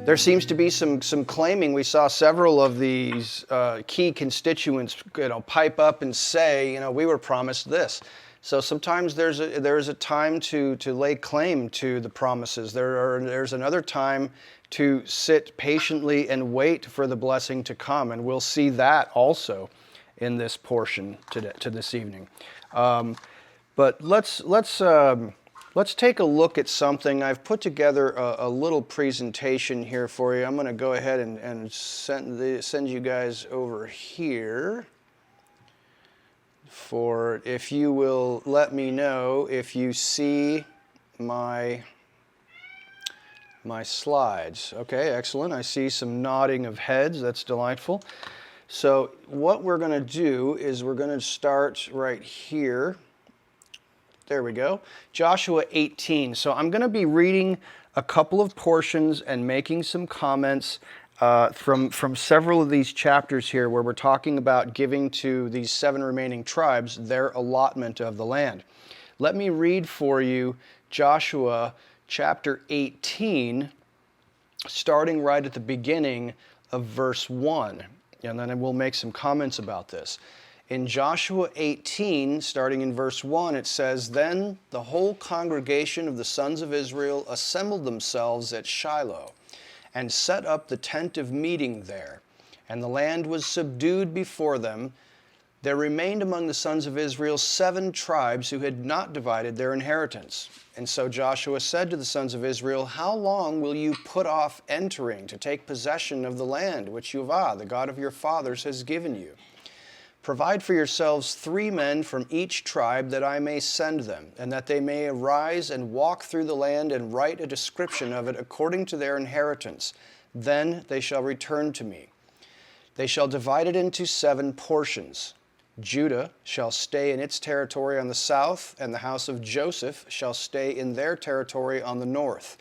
there seems to be some claiming. We saw several of these key constituents, pipe up and say, we were promised this. So sometimes there's a time to lay claim to the promises. There's another time to sit patiently and wait for the blessing to come, and we'll see that also in this portion to this evening. But let's take a look at something. I've put together a little presentation here for you. I'm going to go ahead and send you guys over here. For if you will let me know if you see my slides. Okay, excellent. I see some nodding of heads. That's delightful. So what we're going to do is we're going to start right here. There we go. Joshua 18. So I'm going to be reading a couple of portions and making some comments from several of these chapters here where we're talking about giving to these 7 remaining tribes their allotment of the land. Let me read for you Joshua chapter 18, starting right at the beginning of verse 1, and then we'll make some comments about this. In Joshua 18, starting in verse 1, it says, "Then the whole congregation of the sons of Israel assembled themselves at Shiloh, and set up the tent of meeting there. And the land was subdued before them. There remained among the sons of Israel 7 tribes who had not divided their inheritance. And so Joshua said to the sons of Israel, 'How long will you put off entering to take possession of the land which Jehovah, the God of your fathers, has given you? Provide for yourselves 3 men from each tribe, that I may send them, and that they may arise and walk through the land and write a description of it according to their inheritance. Then they shall return to me. They shall divide it into 7 portions. Judah shall stay in its territory on the south, and the house of Joseph shall stay in their territory on the north.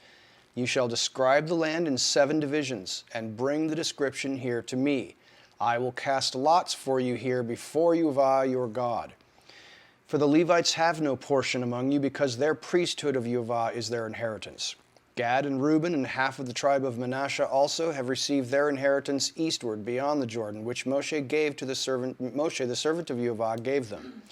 You shall describe the land in 7 divisions, and bring the description here to me. I will cast lots for you here before Jehovah your God. For the Levites have no portion among you, because their priesthood of Jehovah is their inheritance. Gad and Reuben and half of the tribe of Manasseh also have received their inheritance eastward beyond the Jordan, which Moshe the servant of Jehovah, gave them.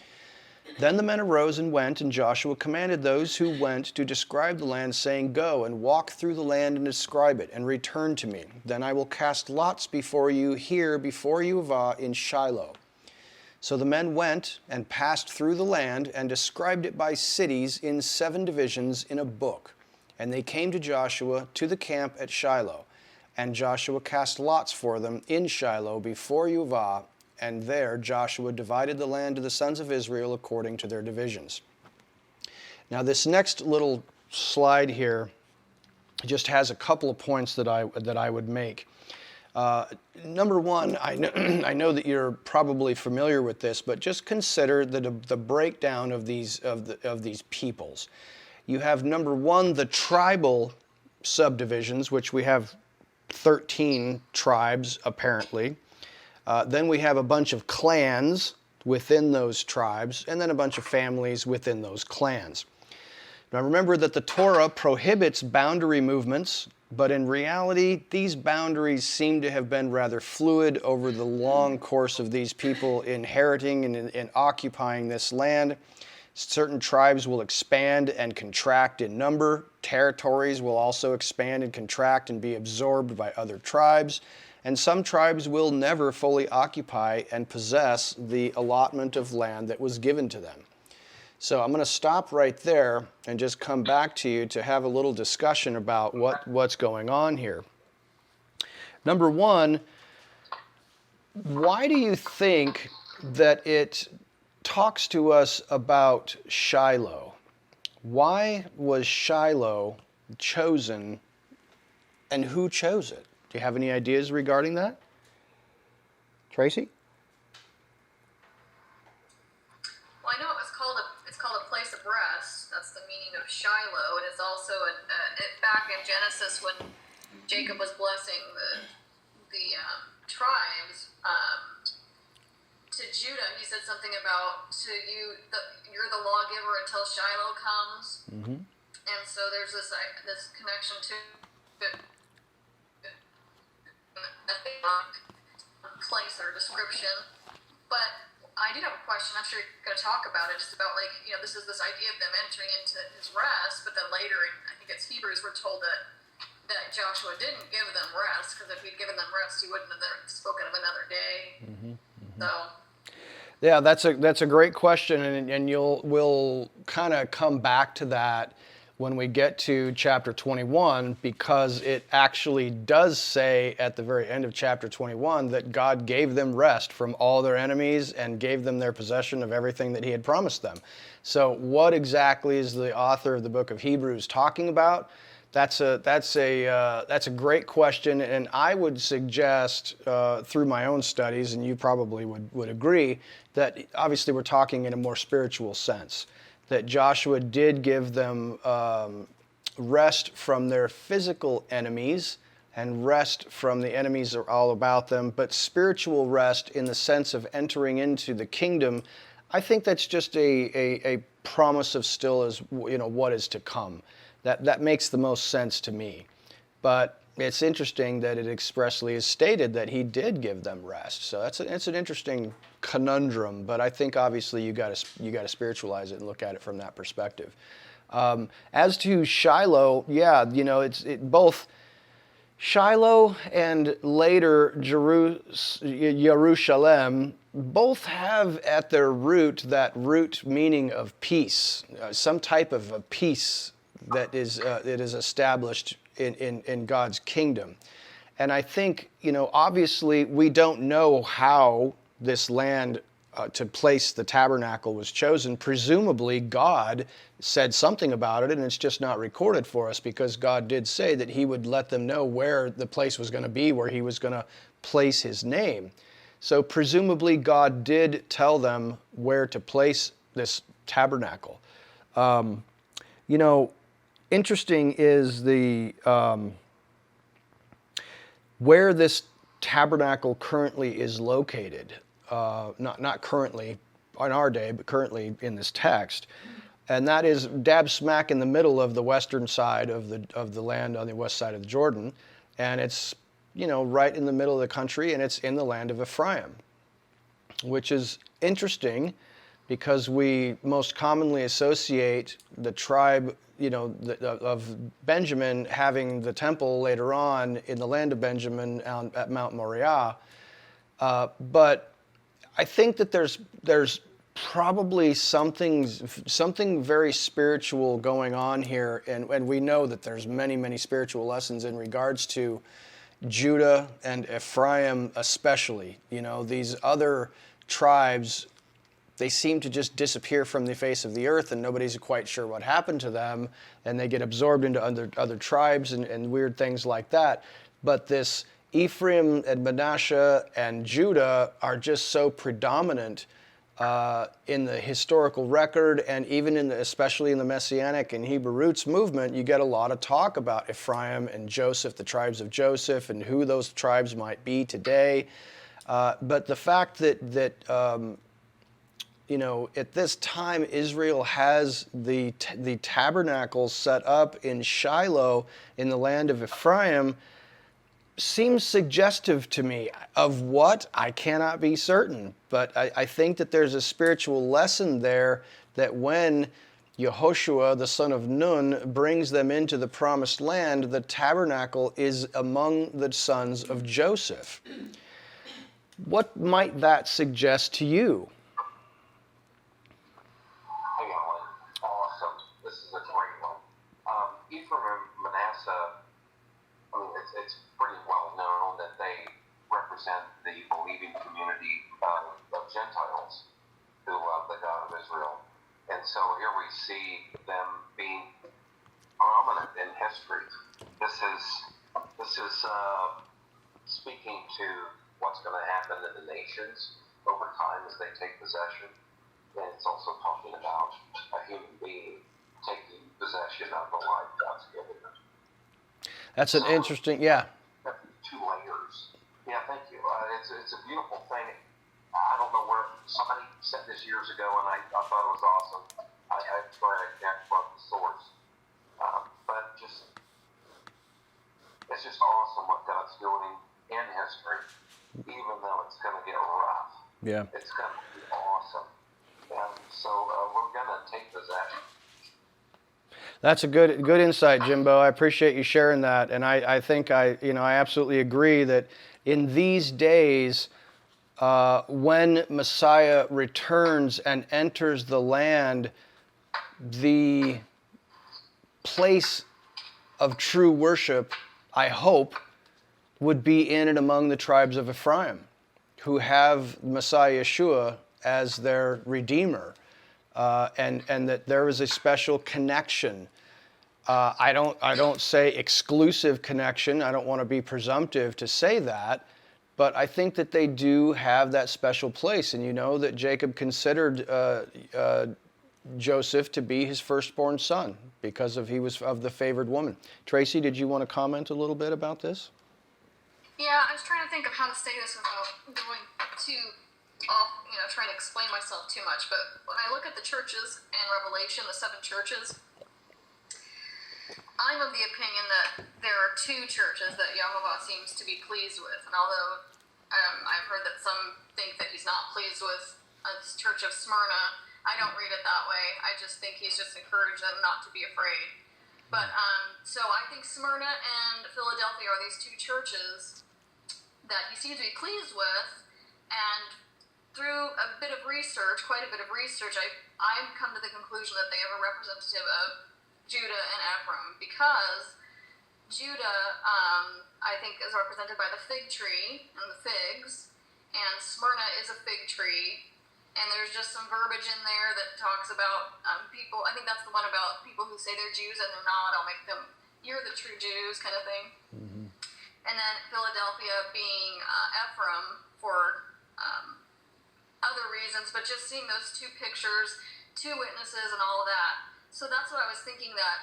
Then the men arose and went, and Joshua commanded those who went to describe the land, saying, Go and walk through the land and describe it, and return to me. Then I will cast lots before you here before Jehovah in Shiloh. So the men went and passed through the land and described it by cities in 7 divisions in a book. And they came to Joshua to the camp at Shiloh. And Joshua cast lots for them in Shiloh before Jehovah, and there Joshua divided the land to the sons of Israel according to their divisions. Now this next little slide here just has a couple of points that I would make. Number one, I know that you're probably familiar with this, but just consider the breakdown of these peoples. You have, number one, the tribal subdivisions, which we have 13 tribes apparently. Then we have a bunch of clans within those tribes, and then a bunch of families within those clans. Now remember that the Torah prohibits boundary movements, but in reality, these boundaries seem to have been rather fluid over the long course of these people inheriting and occupying this land. Certain tribes will expand and contract in number. Territories will also expand and contract and be absorbed by other tribes. And some tribes will never fully occupy and possess the allotment of land that was given to them. So I'm going to stop right there and just come back to you to have a little discussion about what's going on here. Number one, why do you think that it talks to us about Shiloh? Why was Shiloh chosen, and who chose it? Do you have any ideas regarding that? Tracy? Well, I know it's called a place of rest. That's the meaning of Shiloh. It is also back in Genesis when Jacob was blessing the tribes. To Judah, he said something about you're the lawgiver until Shiloh comes. Mm-hmm. And so there's this connection to place or description. But I did have a question. I'm sure you're going to talk about it, just about like, this is this idea of them entering into his rest, but then later in, I think it's Hebrews, we're told that Joshua didn't give them rest, because if he'd given them rest, he wouldn't have spoken of another day. So. Yeah, that's a great question, and we'll kind of come back to that when we get to chapter 21, because it actually does say at the very end of chapter 21 that God gave them rest from all their enemies and gave them their possession of everything that he had promised them. So what exactly is the author of the book of Hebrews talking about? That's a great question, and I would suggest through my own studies, and you probably would agree, that obviously we're talking in a more spiritual sense, that Joshua did give them rest from their physical enemies and rest from the enemies that are all about them, but spiritual rest in the sense of entering into the kingdom. I think that's just a promise of still as what is to come. That makes the most sense to me. But it's interesting that it expressly is stated that he did give them rest. So it's an interesting conundrum, but I think obviously you got to spiritualize it and look at it from that perspective. As to Shiloh, yeah, it's both Shiloh and later Jerusalem both have at their root that root meaning of peace, some type of a peace that is established in God's kingdom. And I think, obviously we don't know how this land to place the tabernacle was chosen. Presumably God said something about it, and it's just not recorded for us, because God did say that he would let them know where the place was going to be, where he was going to place his name. So presumably God did tell them where to place this tabernacle. Interesting is the where this tabernacle currently is located. Not currently on our day, but currently in this text, and that is dab smack in the middle of the western side of the land on the west side of the Jordan, and it's right in the middle of the country, and it's in the land of Ephraim, which is interesting because we most commonly associate the tribe of Benjamin having the temple later on in the land of Benjamin at Mount Moriah, but I think that there's probably something very spiritual going on here, and we know that there's many spiritual lessons in regards to Judah and Ephraim especially. These other tribes, they seem to just disappear from the face of the earth, and nobody's quite sure what happened to them, and they get absorbed into other tribes and weird things like that. But this Ephraim and Manasseh and Judah are just so predominant in the historical record, and even especially in the Messianic and Hebrew roots movement. You get a lot of talk about Ephraim and Joseph, the tribes of Joseph, and who those tribes might be today. But the fact that at this time Israel has the tabernacle set up in Shiloh in the land of Ephraim seems suggestive to me. Of what? I cannot be certain. But I think that there's a spiritual lesson there, that when Yehoshua, the son of Nun, brings them into the promised land, the tabernacle is among the sons of Joseph. What might that suggest to you? Hey, Alan. Awesome. This is a great one. Ephraim and Manasseh, it's pretty well known that they represent the believing community of Gentiles who love the God of Israel. And so here we see them being prominent in history. This is speaking to what's going to happen in the nations over time as they take possession. And it's also talking about a human being taking possession of the life God's given them. That's an interesting, yeah. Two layers. Yeah, thank you. It's a beautiful thing. I don't know where somebody said this years ago, and I thought it was awesome. I'm sorry I can't quote the source, but it's just awesome what God's doing in history, even though it's going to get rough. Yeah. It's going to be awesome. And so we're going to take possession. That's a good insight, Jimbo. I appreciate you sharing that, and I think I absolutely agree that in these days, when Messiah returns and enters the land, the place of true worship, I hope, would be in and among the tribes of Ephraim, who have Messiah Yeshua as their Redeemer. And that there is a special connection. I don't say exclusive connection. I don't want to be presumptive to say that, but I think that they do have that special place. And you know that Jacob considered Joseph to be his firstborn son because he was of the favored woman. Tracy, did you want to comment a little bit about this? Yeah, I was trying to think of how to say this without going too off, trying to explain myself too much. But when I look at the churches in Revelation, the 7 churches, I'm of the opinion that there are 2 churches that Yahovah seems to be pleased with. And although I've heard that some think that he's not pleased with the church of Smyrna, I don't read it that way. I just think he's just encouraged them not to be afraid. But so I think Smyrna and Philadelphia are these 2 churches that he seems to be pleased with. And through a bit of research, quite a bit of research, I've come to the conclusion that they have a representative of Judah and Ephraim, because Judah, I think, is represented by the fig tree and the figs, and Smyrna is a fig tree, and there's just some verbiage in there that talks about people. I think that's the one about people who say they're Jews and they're not. I'll make them, you're the true Jews, kind of thing. Mm-hmm. And then Philadelphia being Ephraim for other reasons, but just seeing those 2 pictures, 2 witnesses, and all of that. So that's what I was thinking, that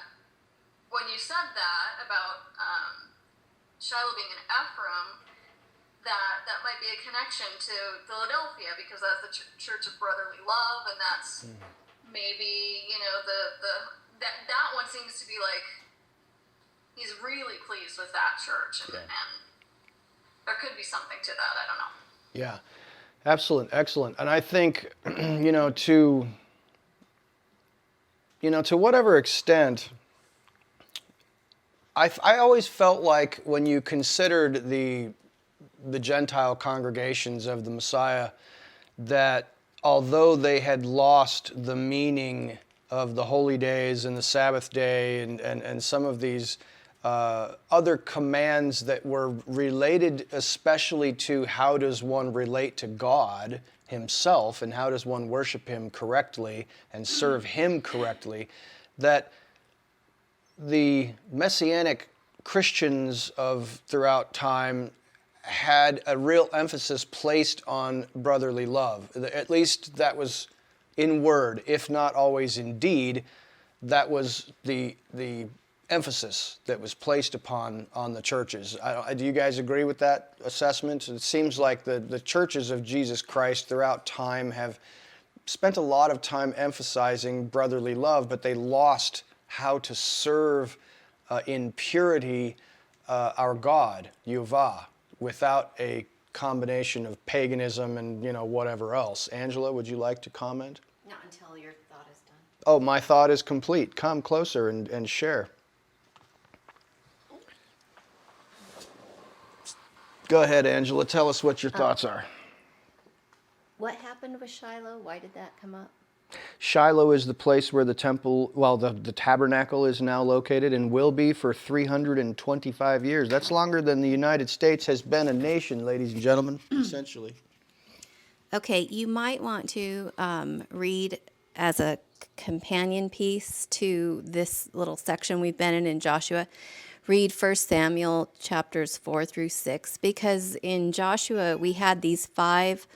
when you said that about Shiloh being an Ephraim, that might be a connection to Philadelphia, because that's the church of brotherly love, and that's maybe, that one seems to be like, he's really pleased with that church, and there could be something to that, I don't know. Yeah, excellent. And I think, to whatever extent, I always felt like when you considered the Gentile congregations of the Messiah, that although they had lost the meaning of the holy days and the Sabbath day and some of these other commands that were related especially to how does one relate to God himself and how does one worship him correctly and serve him correctly, that the Messianic Christians of throughout time had a real emphasis placed on brotherly love. At least that was in word, if not always in deed. That was the emphasis that was placed upon the churches. Do you guys agree with that assessment? It seems like the churches of Jesus Christ throughout time have spent a lot of time emphasizing brotherly love, but they lost how to serve in purity our God, Yehovah, without a combination of paganism and whatever else. Angela, would you like to comment? Not until your thought is done. Oh, my thought is complete. Come closer and share. Go ahead, Angela. Tell us what your thoughts are. What happened with Shiloh? Why did that come up? Shiloh is the place where the temple, the tabernacle is now located and will be for 325 years. That's longer than the United States has been a nation, ladies and gentlemen, essentially. Okay, you might want to read as a companion piece to this little section we've been in Joshua. Read 1 Samuel chapters 4 through 6, because in Joshua we had these 5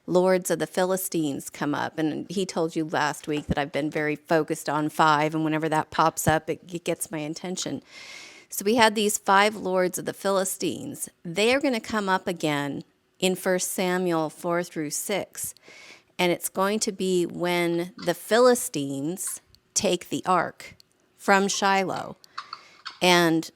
lords of the Philistines come up, and he told you last week that I've been very focused on 5, and whenever that pops up, it gets my attention. So we had these 5 lords of the Philistines. They're going to come up again in 1 Samuel 4 through 6, and it's going to be when the Philistines take the ark from Shiloh. And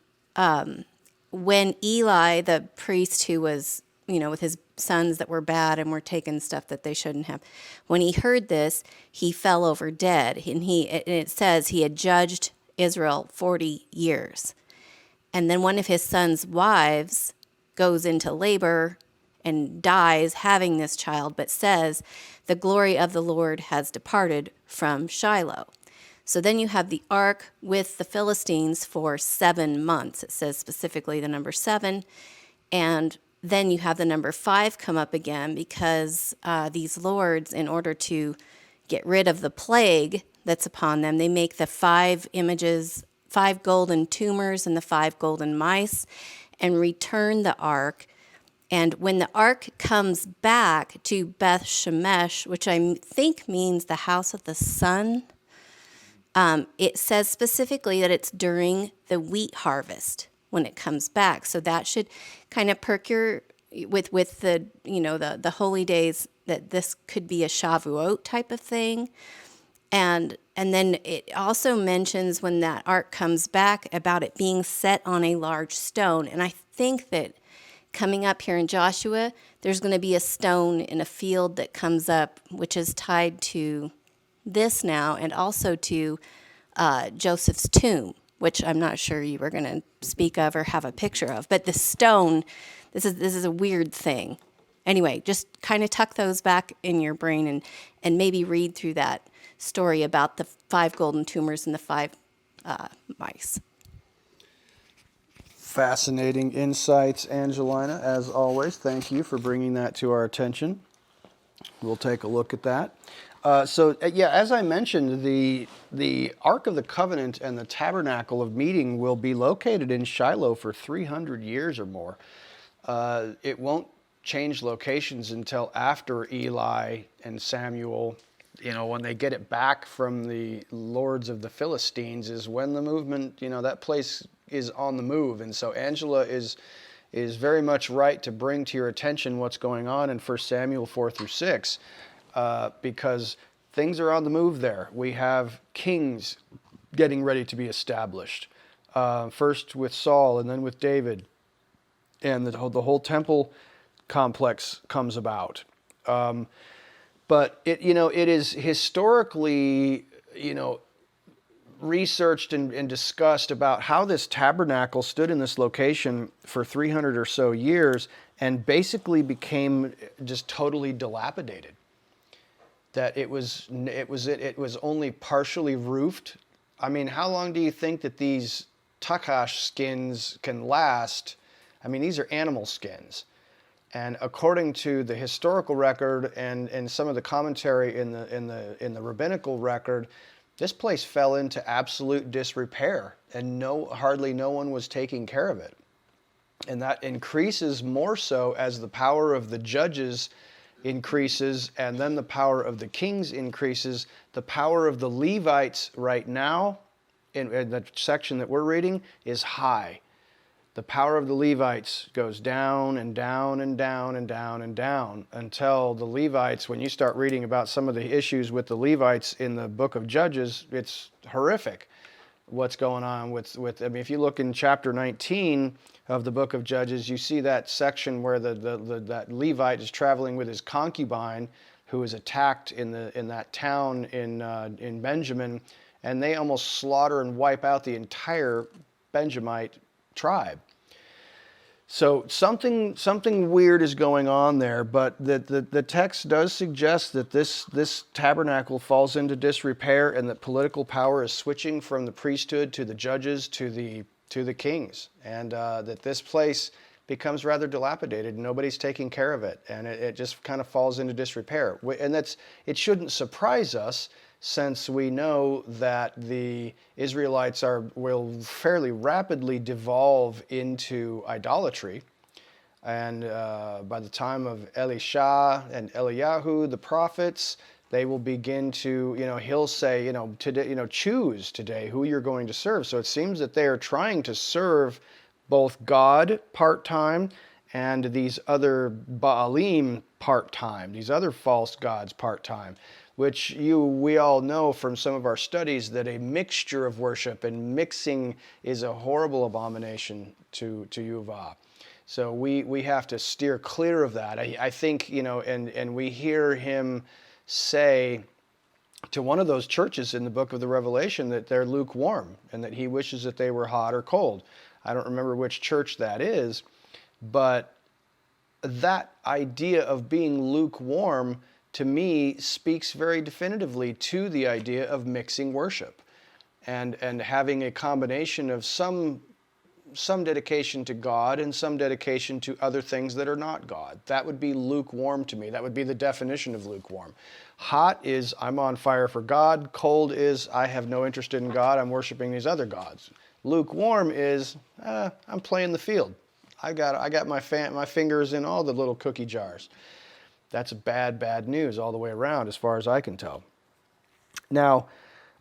when Eli, the priest who was, with his sons that were bad and were taking stuff that they shouldn't have, when he heard this, he fell over dead. And it says he had judged Israel 40 years. And then one of his son's wives goes into labor and dies having this child, but says, the glory of the Lord has departed from Shiloh. So then you have the ark with the Philistines for 7 months. It says specifically the number 7. And then you have the number 5 come up again because these lords, in order to get rid of the plague that's upon them, they make the 5 images, 5 golden tumors and the 5 golden mice, and return the ark. And when the ark comes back to Beth Shemesh, which I think means the house of the sun, it says specifically that it's during the wheat harvest when it comes back. So that should kind of perk your with the the holy days, that this could be a Shavuot type of thing. And then it also mentions when that ark comes back about it being set on a large stone. And I think that coming up here in Joshua, there's going to be a stone in a field that comes up, which is tied to this now, and also to Joseph's tomb, which I'm not sure you were going to speak of or have a picture of. But the stone, this is a weird thing. Anyway, just kind of tuck those back in your brain and maybe read through that story about the 5 golden tumors and the 5 mice. Fascinating insights, Angelina, as always. Thank you for bringing that to our attention. We'll take a look at that. As I mentioned, the Ark of the Covenant and the Tabernacle of Meeting will be located in Shiloh for 300 years or more. It won't change locations until after Eli and Samuel, when they get it back from the lords of the Philistines, is when the movement, that place is on the move. And so Angela is very much right to bring to your attention what's going on in 1 Samuel 4 through 6. Because things are on the move there. We have kings getting ready to be established. First with Saul and then with David. And the whole temple complex comes about. But it is historically, researched and discussed about how this tabernacle stood in this location for 300 or so years and basically became just totally dilapidated. That it was only partially roofed. I mean, how long do you think that these takash skins can last? I mean, these are animal skins. And according to the historical record and some of the commentary in the rabbinical record, this place fell into absolute disrepair, and hardly no one was taking care of it. And that increases more so as the power of the judges increases, and then the power of the kings increases. The power of the Levites right now, in the section that we're reading, is high. The power of the Levites goes down and down and down and down and down until the Levites, when you start reading about some of the issues with the Levites in the book of Judges, it's horrific what's going on with if you look in chapter 19 of the book of Judges, you see that section where that Levite is traveling with his concubine who is attacked in that town in Benjamin, and they almost slaughter and wipe out the entire Benjamite tribe. So something weird is going on there, but the text does suggest that this tabernacle falls into disrepair and that political power is switching from the priesthood to the judges to the kings, and that this place becomes rather dilapidated and nobody's taking care of it, and it just kind of falls into disrepair. And it shouldn't surprise us, since we know that the Israelites will fairly rapidly devolve into idolatry. And by the time of Elisha and Eliyahu, the prophets, they will begin to, he'll say, today, choose today who you're going to serve. So it seems that they are trying to serve both God part-time and these other Baalim part-time, these other false gods part-time, which we all know from some of our studies that a mixture of worship and mixing is a horrible abomination to Yuvah. So we have to steer clear of that. I think, and we hear him say to one of those churches in the book of the Revelation that they're lukewarm and that he wishes that they were hot or cold. I don't remember which church that is, but that idea of being lukewarm to me speaks very definitively to the idea of mixing worship and having a combination of some dedication to God and some dedication to other things that are not God. That would be lukewarm to me. That would be the definition of lukewarm. Hot is I'm on fire for God. Cold is I have no interest in God. I'm worshiping these other gods. Lukewarm is I'm playing the field. I got my fingers in all the little cookie jars. That's bad news all the way around as far as I can tell. Now,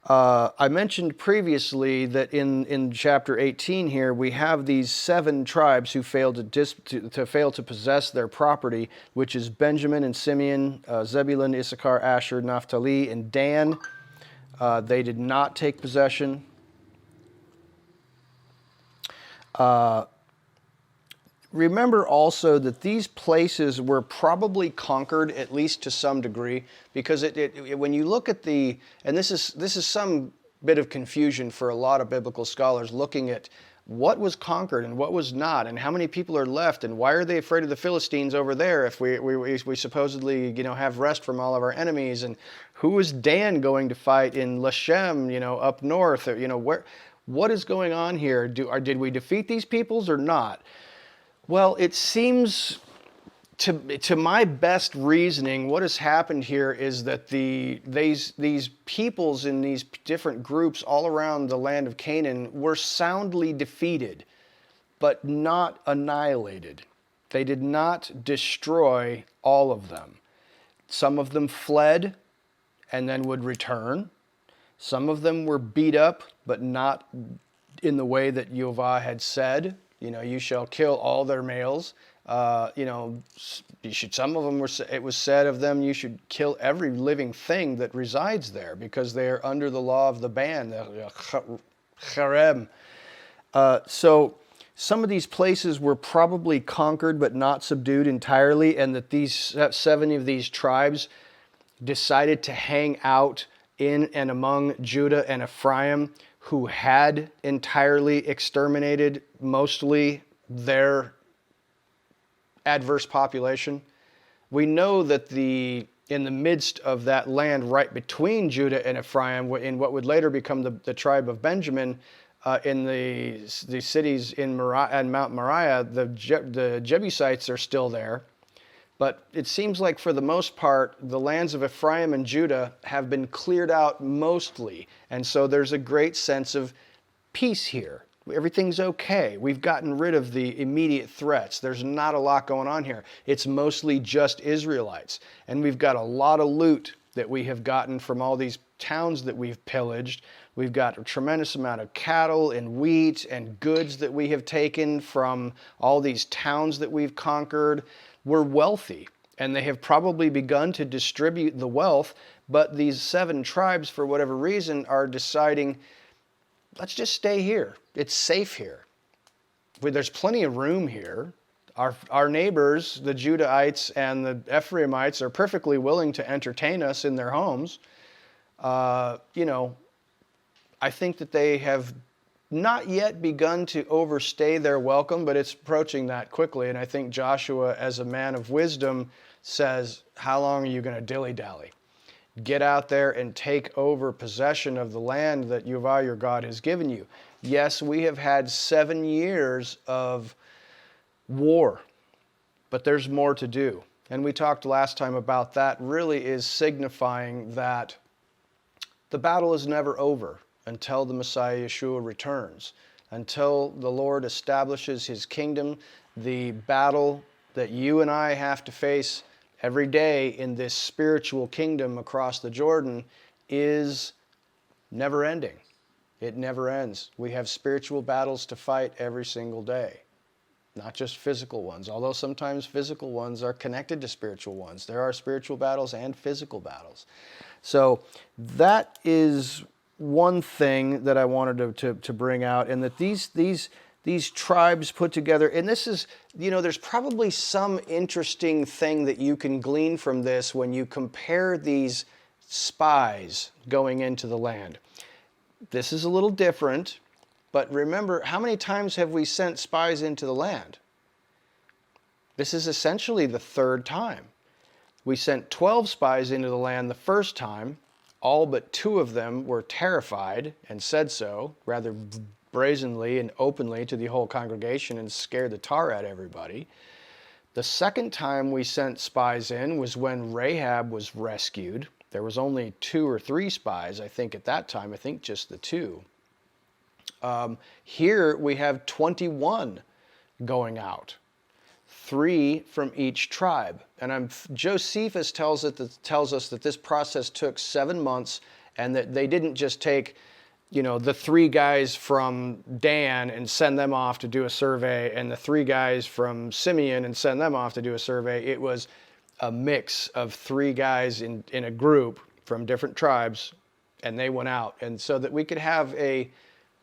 I mentioned previously that in chapter 18 here we have these 7 tribes who failed to possess their property, which is Benjamin and Simeon, Zebulun, Issachar, Asher, Naphtali, and Dan. They did not take possession. Remember also that these places were probably conquered, at least to some degree, because when you look at and this is some bit of confusion for a lot of biblical scholars looking at what was conquered and what was not, and how many people are left, and why are they afraid of the Philistines over there if we supposedly have rest from all of our enemies, and who is Dan going to fight in Lashem, up north, what is going on here? Did we defeat these peoples or not? Well, it seems to my best reasoning, what has happened here is that these peoples in these different groups all around the land of Canaan were soundly defeated, but not annihilated. They did not destroy all of them. Some of them fled and then would return. Some of them were beat up, but not in the way that Yehova had said. You shall kill all their males. Some of them it was said of them, you should kill every living thing that resides there because they are under the law of the ban, the charem. So some of these places were probably conquered but not subdued entirely, and that these 70 of these tribes decided to hang out in and among Judah and Ephraim, who had entirely exterminated mostly their adverse population. We know that in the midst of that land right between Judah and Ephraim, in what would later become the tribe of Benjamin, in the cities in Mount Moriah, the Jebusites are still there. But it seems like for the most part, the lands of Ephraim and Judah have been cleared out mostly. And so there's a great sense of peace here. Everything's okay. We've gotten rid of the immediate threats. There's not a lot going on here. It's mostly just Israelites. And we've got a lot of loot that we have gotten from all these towns that we've pillaged. We've got a tremendous amount of cattle and wheat and goods that we have taken from all these towns that we've conquered. We're wealthy, and they have probably begun to distribute the wealth, but these 7 tribes, for whatever reason, are deciding, let's just stay here. It's safe here. There's plenty of room here. Our neighbors, the Judahites and the Ephraimites, are perfectly willing to entertain us in their homes. I think that they have not yet begun to overstay their welcome, but it's approaching that quickly. And I think Joshua, as a man of wisdom, says, how long are you going to dilly-dally? Get out there and take over possession of the land that Yehova your God has given you. Yes, we have had 7 years of war, but there's more to do. And we talked last time about that really is signifying that the battle is never over until the Messiah Yeshua returns. Until the Lord establishes his kingdom, the battle that you and I have to face every day in this spiritual kingdom across the Jordan is never ending. It never ends. We have spiritual battles to fight every single day. not just physical ones, although sometimes physical ones are connected to spiritual ones. There are spiritual battles and physical battles. So that is one thing that I wanted to bring out, and that these tribes put together, and this is, there's probably some interesting thing that you can glean from this when you compare these spies going into the land. This is a little different, but remember, how many times have we sent spies into the land? This is essentially the third time. We sent 12 spies into the land the first time. All but 2 of them were terrified and said so, rather brazenly and openly to the whole congregation, and scared the tar out of everybody. The second time we sent spies in was when Rahab was rescued. There was only 2 or 3 spies, I think, at that time. I think just the 2. Here we have 21 going out. 3 from each tribe. And Josephus tells us that this process took 7 months, and that they didn't just take, the 3 guys from Dan and send them off to do a survey, and the 3 guys from Simeon and send them off to do a survey. It was a mix of 3 guys in a group from different tribes, and they went out. And so that we could have a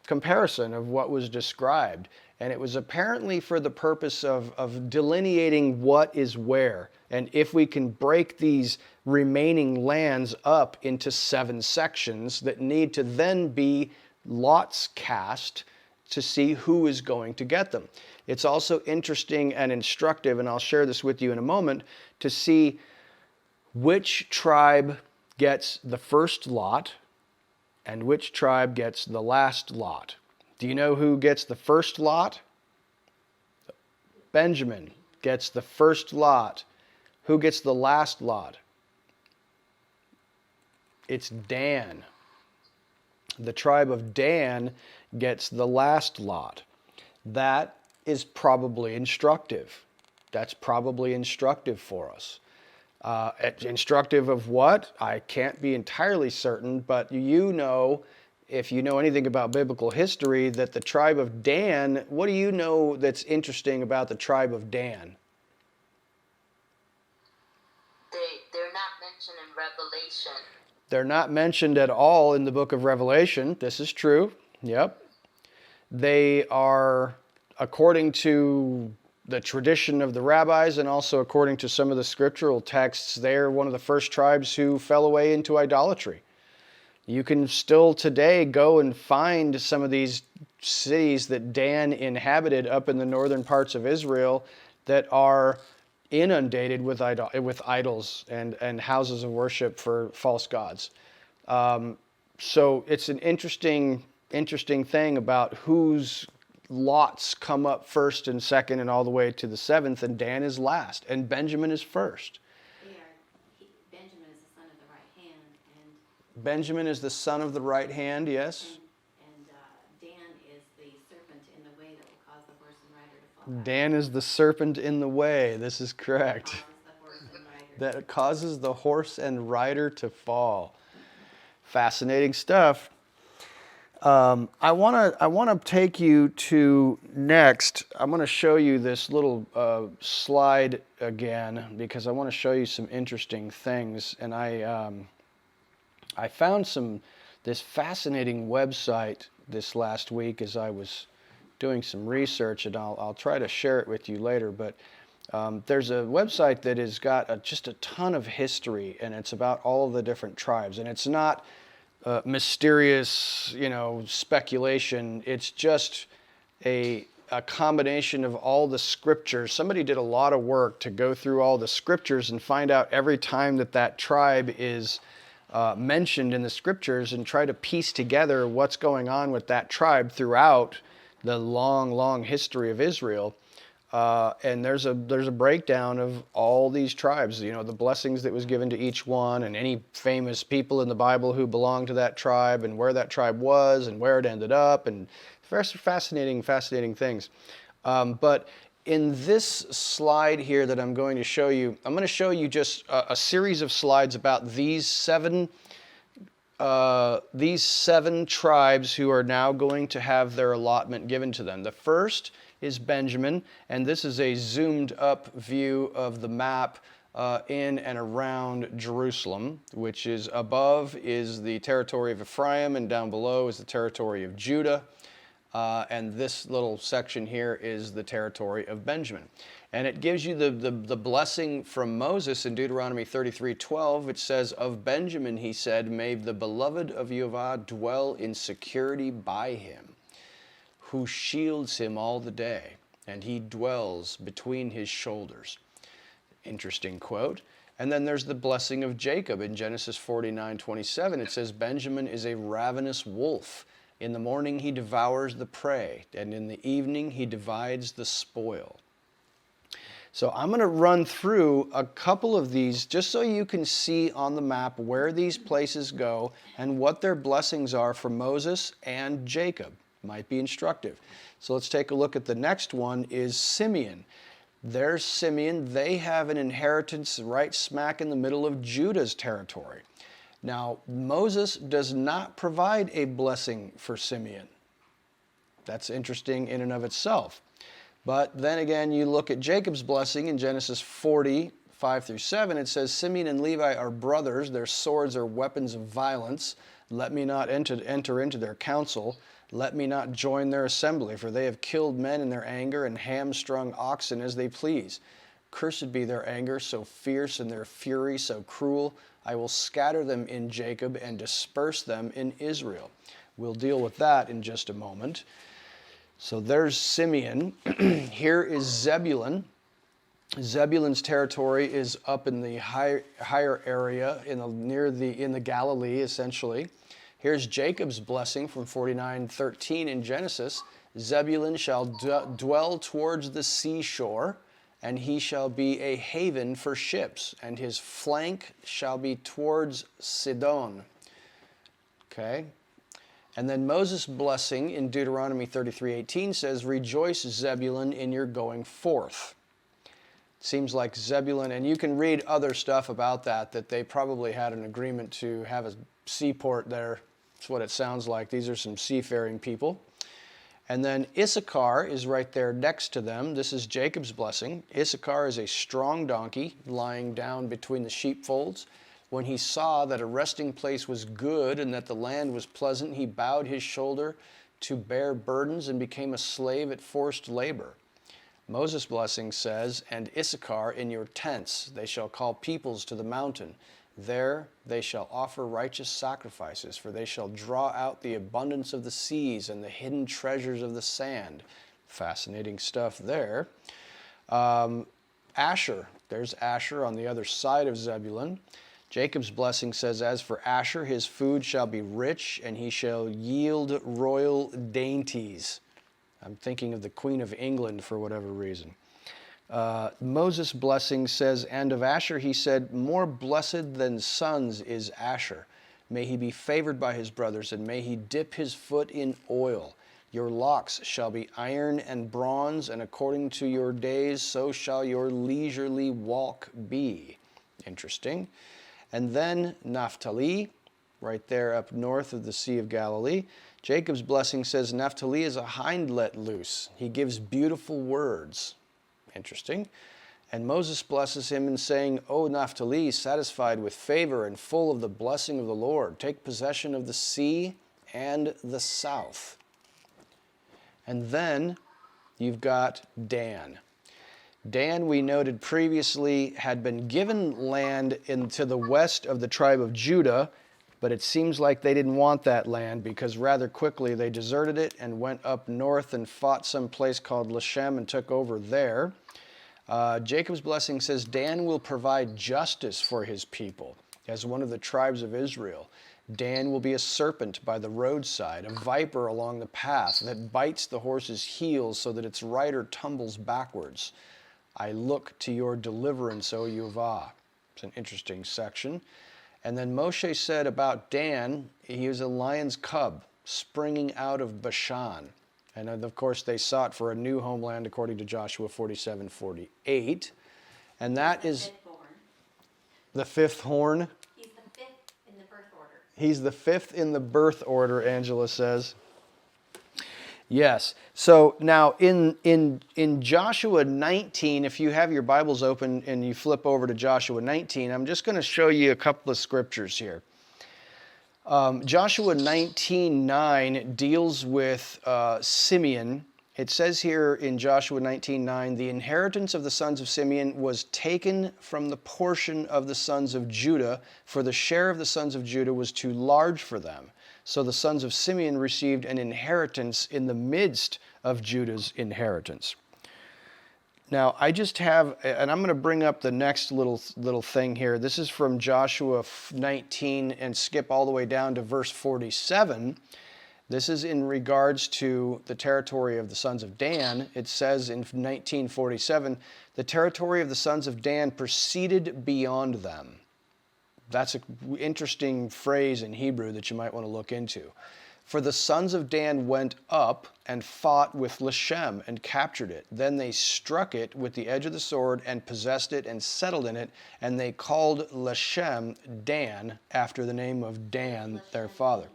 comparison of what was described. And it was apparently for the purpose of delineating what is where. And if we can break these remaining lands up into 7 sections that need to then be lots cast to see who is going to get them. It's also interesting and instructive, and I'll share this with you in a moment, to see which tribe gets the first lot and which tribe gets the last lot. Do you know who gets the first lot? Benjamin gets the first lot. Who gets the last lot? It's Dan. The tribe of Dan gets the last lot. That is probably instructive. That's probably instructive for us. Instructive of what? I can't be entirely certain, but if you know anything about biblical history, that the tribe of Dan, what do you know that's interesting about the tribe of Dan? They're not mentioned in Revelation. They're not mentioned at all in the book of Revelation. This is true. Yep. They are, according to the tradition of the rabbis and also according to some of the scriptural texts, they're one of the first tribes who fell away into idolatry. You can still today go and find some of these cities that Dan inhabited up in the northern parts of Israel that are inundated with idols and houses of worship for false gods. So it's an interesting thing about whose lots come up first and second and all the way to the 7th, and Dan is last, and Benjamin is first. Benjamin is the son of the right hand, yes. And Dan is the serpent in the way that will cause the horse and rider to fall back. Dan is the serpent in the way. This is correct. That causes the horse and rider to fall. Fascinating stuff. I want to take you to next. I'm going to show you this little slide again because I want to show you some interesting things. And I found this fascinating website this last week as I was doing some research, and I'll try to share it with you later. But there's a website that has got just a ton of history, and it's about all of the different tribes. And it's not mysterious, speculation. It's just a combination of all the scriptures. Somebody did a lot of work to go through all the scriptures and find out every time that tribe is mentioned in the scriptures and try to piece together what's going on with that tribe throughout the long, long history of Israel. And there's a breakdown of all these tribes, the blessings that was given to each one, and any famous people in the Bible who belonged to that tribe, and where that tribe was, and where it ended up, and fascinating things. But in this slide here that I'm going to show you, I'm going to show you just a series of slides about these seven tribes who are now going to have their allotment given to them. The first is Benjamin, and this is a zoomed up view of the map in and around Jerusalem, which is above is the territory of Ephraim, and down below is the territory of Judah. And this little section here is the territory of Benjamin. And it gives you the blessing from Moses in Deuteronomy 33:12. It says, of Benjamin, he said, may the beloved of Yehovah dwell in security by him, who shields him all the day, and he dwells between his shoulders. Interesting quote. And then there's the blessing of Jacob in Genesis 49:27. It says, Benjamin is a ravenous wolf. In the morning he devours the prey, and in the evening he divides the spoil. So I'm going to run through a couple of these just so you can see on the map where these places go and what their blessings are for Moses and Jacob. Might be instructive. So let's take a look at the next one is Simeon. There's Simeon. They have an inheritance right smack in the middle of Judah's territory. Now, Moses does not provide a blessing for Simeon. That's interesting in and of itself. But then again, you look at Jacob's blessing in Genesis 40:5-7. It says, Simeon and Levi are brothers. Their swords are weapons of violence. Let me not enter into their council. Let me not join their assembly, for they have killed men in their anger and hamstrung oxen as they please. Cursed be their anger, so fierce, and their fury so cruel. I will scatter them in Jacob and disperse them in Israel. We'll deal with that in just a moment. So there's Simeon. Here is Zebulun. Zebulun's territory is up in the higher area in the Galilee, essentially. Here's Jacob's blessing from 49:13 in Genesis. Zebulun shall dwell towards the seashore, and he shall be a haven for ships, and his flank shall be towards Sidon. Okay. And then Moses' blessing in Deuteronomy 33:18 says, rejoice, Zebulun, in your going forth. Seems like Zebulun, and you can read other stuff about that they probably had an agreement to have a seaport there. That's what it sounds like. These are some seafaring people. And then Issachar is right there next to them. This is Jacob's blessing. Issachar is a strong donkey lying down between the sheepfolds. When he saw that a resting place was good and that the land was pleasant, he bowed his shoulder to bear burdens and became a slave at forced labor. Moses' blessing says, and Issachar in your tents, they shall call peoples to the mountain. There they shall offer righteous sacrifices, for they shall draw out the abundance of the seas and the hidden treasures of the sand. Fascinating stuff there. Asher, there's Asher on the other side of Zebulun. Jacob's blessing says, as for Asher, his food shall be rich, and he shall yield royal dainties. I'm thinking of the Queen of England for whatever reason. Moses' blessing says, and of Asher he said, more blessed than sons is Asher. May he be favored by his brothers, and may he dip his foot in oil. Your locks shall be iron and bronze, and according to your days, so shall your leisurely walk be. Interesting. And then Naphtali, right there up north of the Sea of Galilee. Jacob's blessing says, Naphtali is a hind let loose. He gives beautiful words. Interesting. And Moses blesses him in saying, O Naphtali, satisfied with favor and full of the blessing of the Lord, take possession of the sea and the south. And then you've got Dan. Dan, we noted previously, had been given land to the west of the tribe of Judah, but it seems like they didn't want that land because rather quickly they deserted it and went up north and fought some place called Leshem and took over there. Jacob's blessing says, Dan will provide justice for his people as one of the tribes of Israel. Dan will be a serpent by the roadside, a viper along the path that bites the horse's heels so that its rider tumbles backwards. I look to your deliverance, O Yehovah. It's an interesting section. And then Moshe said about Dan, he was a lion's cub springing out of Bashan. And of course, they sought for a new homeland according to Joshua 47:48. And that is the fifth horn. He's the fifth in the birth order. He's the fifth in the birth order, Angela says. Yes. So now in Joshua 19, if you have your Bibles open and you flip over to Joshua 19, I'm just going to show you a couple of scriptures here. Joshua 19:9 deals with Simeon. It says here in Joshua 19:9, the inheritance of the sons of Simeon was taken from the portion of the sons of Judah, for the share of the sons of Judah was too large for them. So the sons of Simeon received an inheritance in the midst of Judah's inheritance. Now, I just have, and I'm going to bring up the next little thing here. This is from Joshua 19 and skip all the way down to verse 47. This is in regards to the territory of the sons of Dan. It says in 1947, the territory of the sons of Dan proceeded beyond them. That's an interesting phrase in Hebrew that you might want to look into. For the sons of Dan went up and fought with Leshem and captured it. Then they struck it with the edge of the sword and possessed it and settled in it. And they called Leshem Dan after the name of Dan, their father.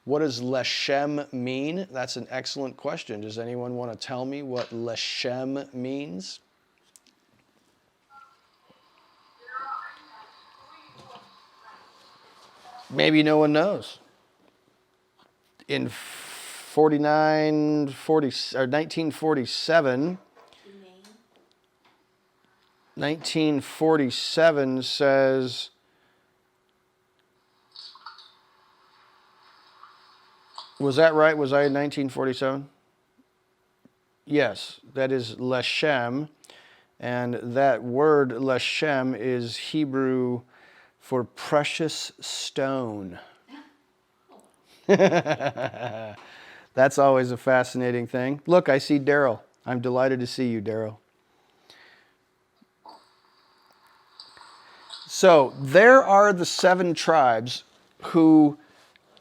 What does Leshem mean? That's an excellent question. Does anyone want to tell me what Leshem means? Maybe no one knows. In 1947, 1947 says, was that right? Was I in 1947? Yes, that is Leshem. And that word Leshem is Hebrew for precious stone. That's always a fascinating thing. Look, I see Daryl. I'm delighted to see you, Daryl. So there are the 7 tribes who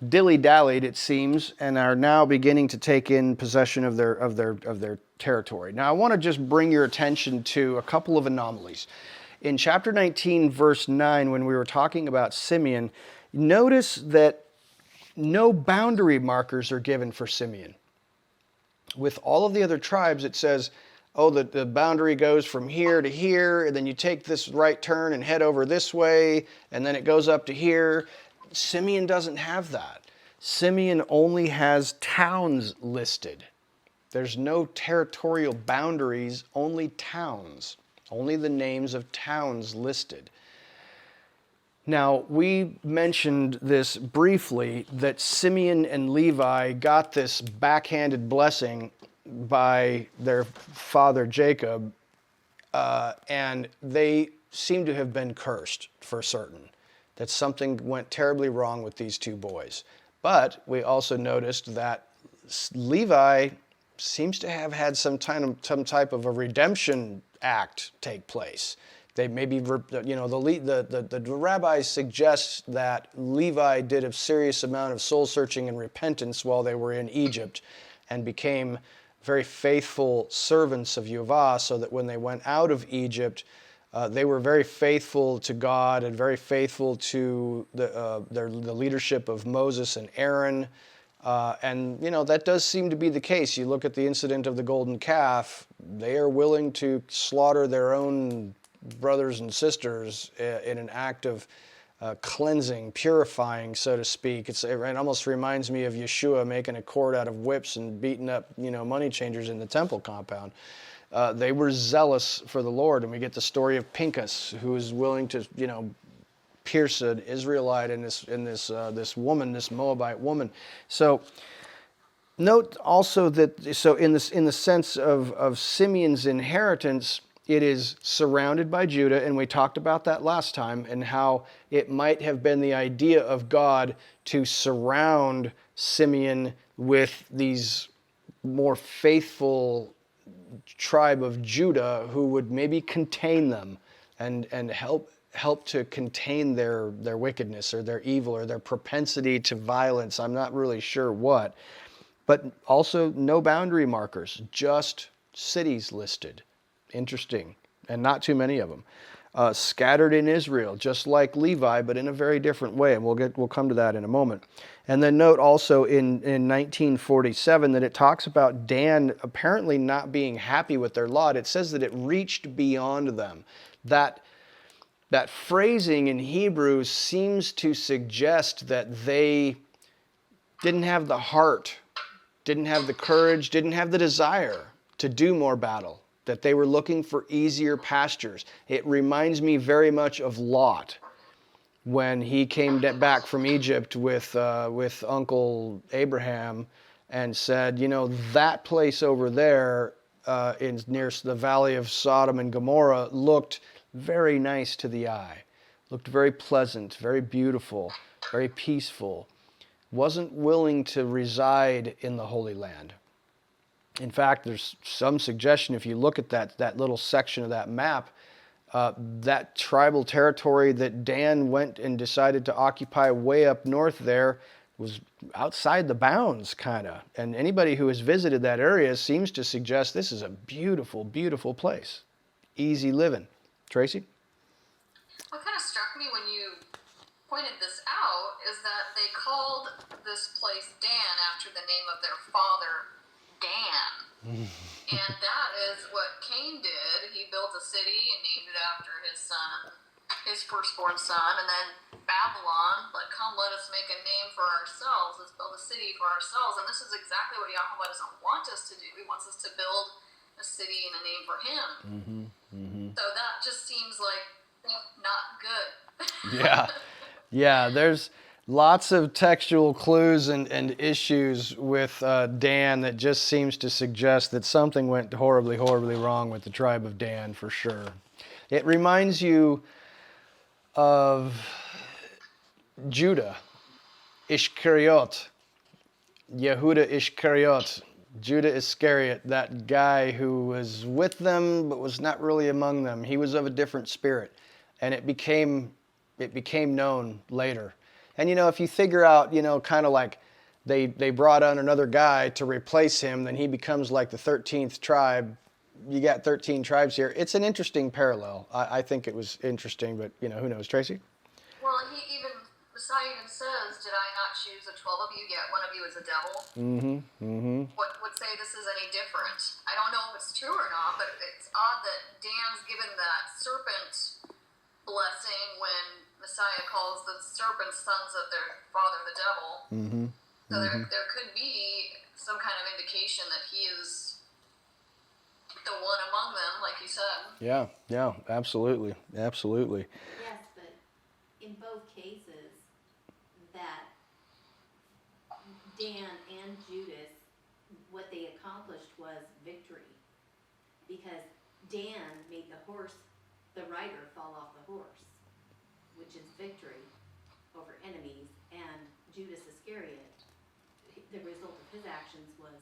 dilly-dallied, it seems, and are now beginning to take in possession of their territory. Now, I want to just bring your attention to a couple of anomalies. In chapter 19, verse 9, when we were talking about Simeon, notice that no boundary markers are given for Simeon. With all of the other tribes, it says, oh, the boundary goes from here to here, and then you take this right turn and head over this way, and then it goes up to here. Simeon doesn't have that. Simeon only has towns listed. There's no territorial boundaries, only towns, only the names of towns listed. Now, we mentioned this briefly, that Simeon and Levi got this backhanded blessing by their father Jacob, and they seem to have been cursed for certain, that something went terribly wrong with these 2 boys. But we also noticed that Levi seems to have had some type of a redemption act take place. They maybe, the rabbis suggest that Levi did a serious amount of soul searching and repentance while they were in Egypt, and became very faithful servants of Yehovah, so that when they went out of Egypt, they were very faithful to God and very faithful to the leadership of Moses and Aaron. And that does seem to be the case. You look at the incident of the golden calf, they are willing to slaughter their own brothers and sisters in an act of cleansing, purifying, so to speak. It almost reminds me of Yeshua making a cord out of whips and beating up, money changers in the temple compound. They were zealous for the Lord, and we get the story of Pinchas, who is willing to, pierce an Israelite in this Moabite woman. So note also that in the sense of Simeon's inheritance, it is surrounded by Judah, and we talked about that last time, and how it might have been the idea of God to surround Simeon with these more faithful tribe of Judah who would maybe contain them and help to contain their wickedness or their evil or their propensity to violence. I'm not really sure what. But also no boundary markers, just cities listed. Interesting, and not too many of them. scattered in Israel, just like Levi, but in a very different way. And we'll come to that in a moment. And then note also in 1947 that it talks about Dan apparently not being happy with their lot. It says that it reached beyond them. That phrasing in Hebrew seems to suggest that they didn't have the heart, didn't have the courage, didn't have the desire to do more battle, that they were looking for easier pastures. It reminds me very much of Lot when he came back from Egypt with Uncle Abraham and said, you know, that place over there near the valley of Sodom and Gomorrah looked very nice to the eye, looked very pleasant, very beautiful, very peaceful. Wasn't willing to reside in the Holy Land. In fact, there's some suggestion, if you look at that little section of that map, that tribal territory that Dan went and decided to occupy way up north there was outside the bounds, kind of. And anybody who has visited that area seems to suggest this is a beautiful, beautiful place. Easy living. Tracy? What kind of struck me when you pointed this out is that they called this place Dan after the name of their father, Dan. And that is what Cain did. He built a city and named it after his son, his firstborn son. And then Babylon, like, come, let us make a name for ourselves. Let's build a city for ourselves. And this is exactly what Yahweh doesn't want us to do. He wants us to build a city and a name for him. So that just seems like not good. Yeah, there's lots of textual clues and issues with Dan that just seems to suggest that something went horribly, horribly wrong with the tribe of Dan, for sure. It reminds you of Judah, Ishkariot, Yehuda Ishkariot, Judah Iscariot, that guy who was with them but was not really among them. He was of a different spirit, and it became known later. And you know, if you figure out, you know, kind of like they brought on another guy to replace him, then he becomes like the 13th tribe. You got 13 tribes here. It's an interesting parallel. I think it was interesting, but you know, who knows, Tracy? Well, Messiah even says, did I not choose the 12 of you, yet one of you is a devil? What would say this is any different? I don't know if it's true or not, but it's odd that Dan's given that serpent blessing when Messiah calls the serpents sons of their father, the devil. So there could be some kind of indication that he is the one among them, like you said. Yeah, absolutely. Yes, but in both cases, that Dan and Judas, what they accomplished was victory. Because Dan made the rider fall off the horse, which is victory over enemies, and Judas Iscariot, the result of his actions was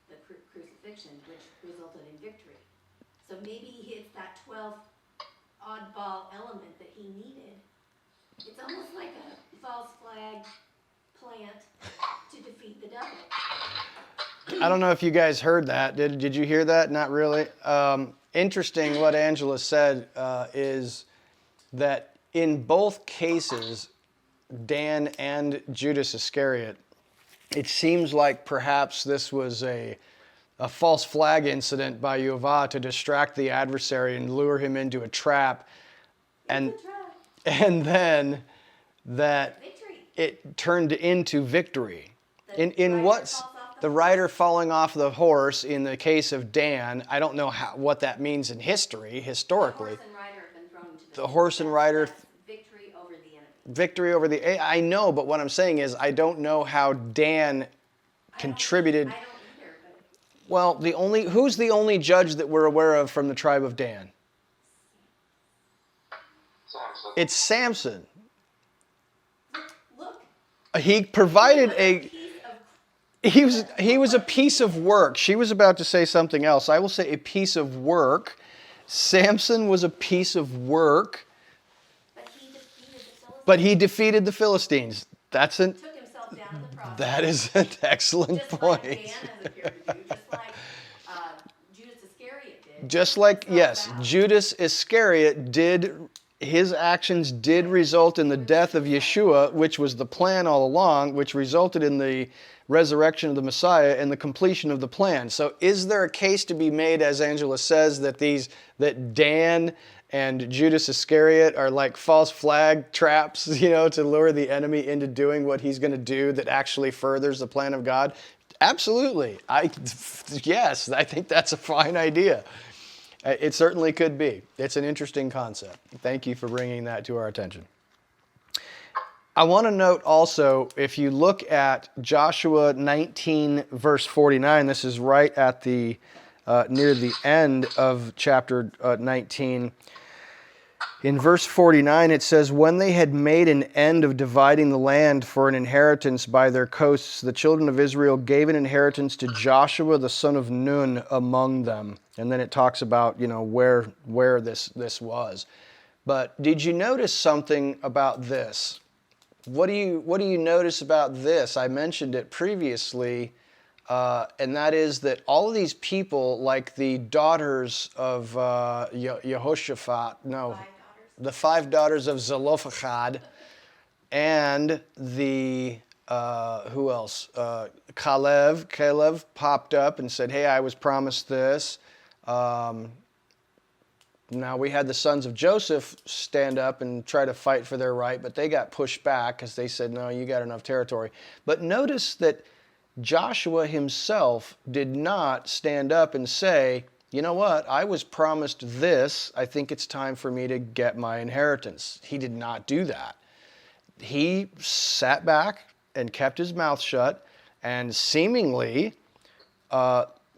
the crucifixion, which resulted in victory. So maybe it's that 12th oddball element that he needed. It's almost like a false flag plant to defeat the devil. I don't know if you guys heard that. Did you hear that? Not really. Interesting what Angela said is that in both cases, Dan and Judas Iscariot, it seems like perhaps this was a false flag incident by Yehovah to distract the adversary and lure him into a trap. And then that victory. It turned into victory. In what's the rider falling off the horse in the case of Dan, I don't know what that means in historically. The horse and rider victory over the enemy. Victory over the I know, but what I'm saying is I don't know how Dan contributed. I don't either, but... Well, who's the only judge that we're aware of from the tribe of Dan? Samson. It's Samson. Look. He provided he was a piece of work. She was about to say something else. I will say a piece of work. Samson was a piece of work. But he defeated the Philistines. Took himself down in the process. That is an excellent point. Just like Dan has appeared to do, just like Judas Iscariot did. Just like, yes, Judas Iscariot his actions did result in the death of Yeshua, which was the plan all along, which resulted in the resurrection of the Messiah and the completion of the plan. So is there a case to be made, as Angela says, that Dan and Judas Iscariot are like false flag traps, to lure the enemy into doing what he's going to do that actually furthers the plan of God? Absolutely. Yes, I think that's a fine idea. It certainly could be. It's an interesting concept. Thank you for bringing that to our attention. I want to note also, if you look at Joshua 19, verse 49, this is right at the near the end of chapter 19. In verse 49, it says, "When they had made an end of dividing the land for an inheritance by their coasts, the children of Israel gave an inheritance to Joshua the son of Nun among them." And then it talks about, where this was. But did you notice something about this? What do you notice about this? I mentioned it previously, and that is that all of these people, like the daughters of Yehoshaphat, the 5 daughters of Zelophehad, and the, who else? Caleb popped up and said, hey, I was promised this. Now we had the sons of Joseph stand up and try to fight for their right, but they got pushed back because they said, no, you got enough territory. But notice that Joshua himself did not stand up and say, you know what, I was promised this, I think it's time for me to get my inheritance. He did not do that. He sat back and kept his mouth shut, and seemingly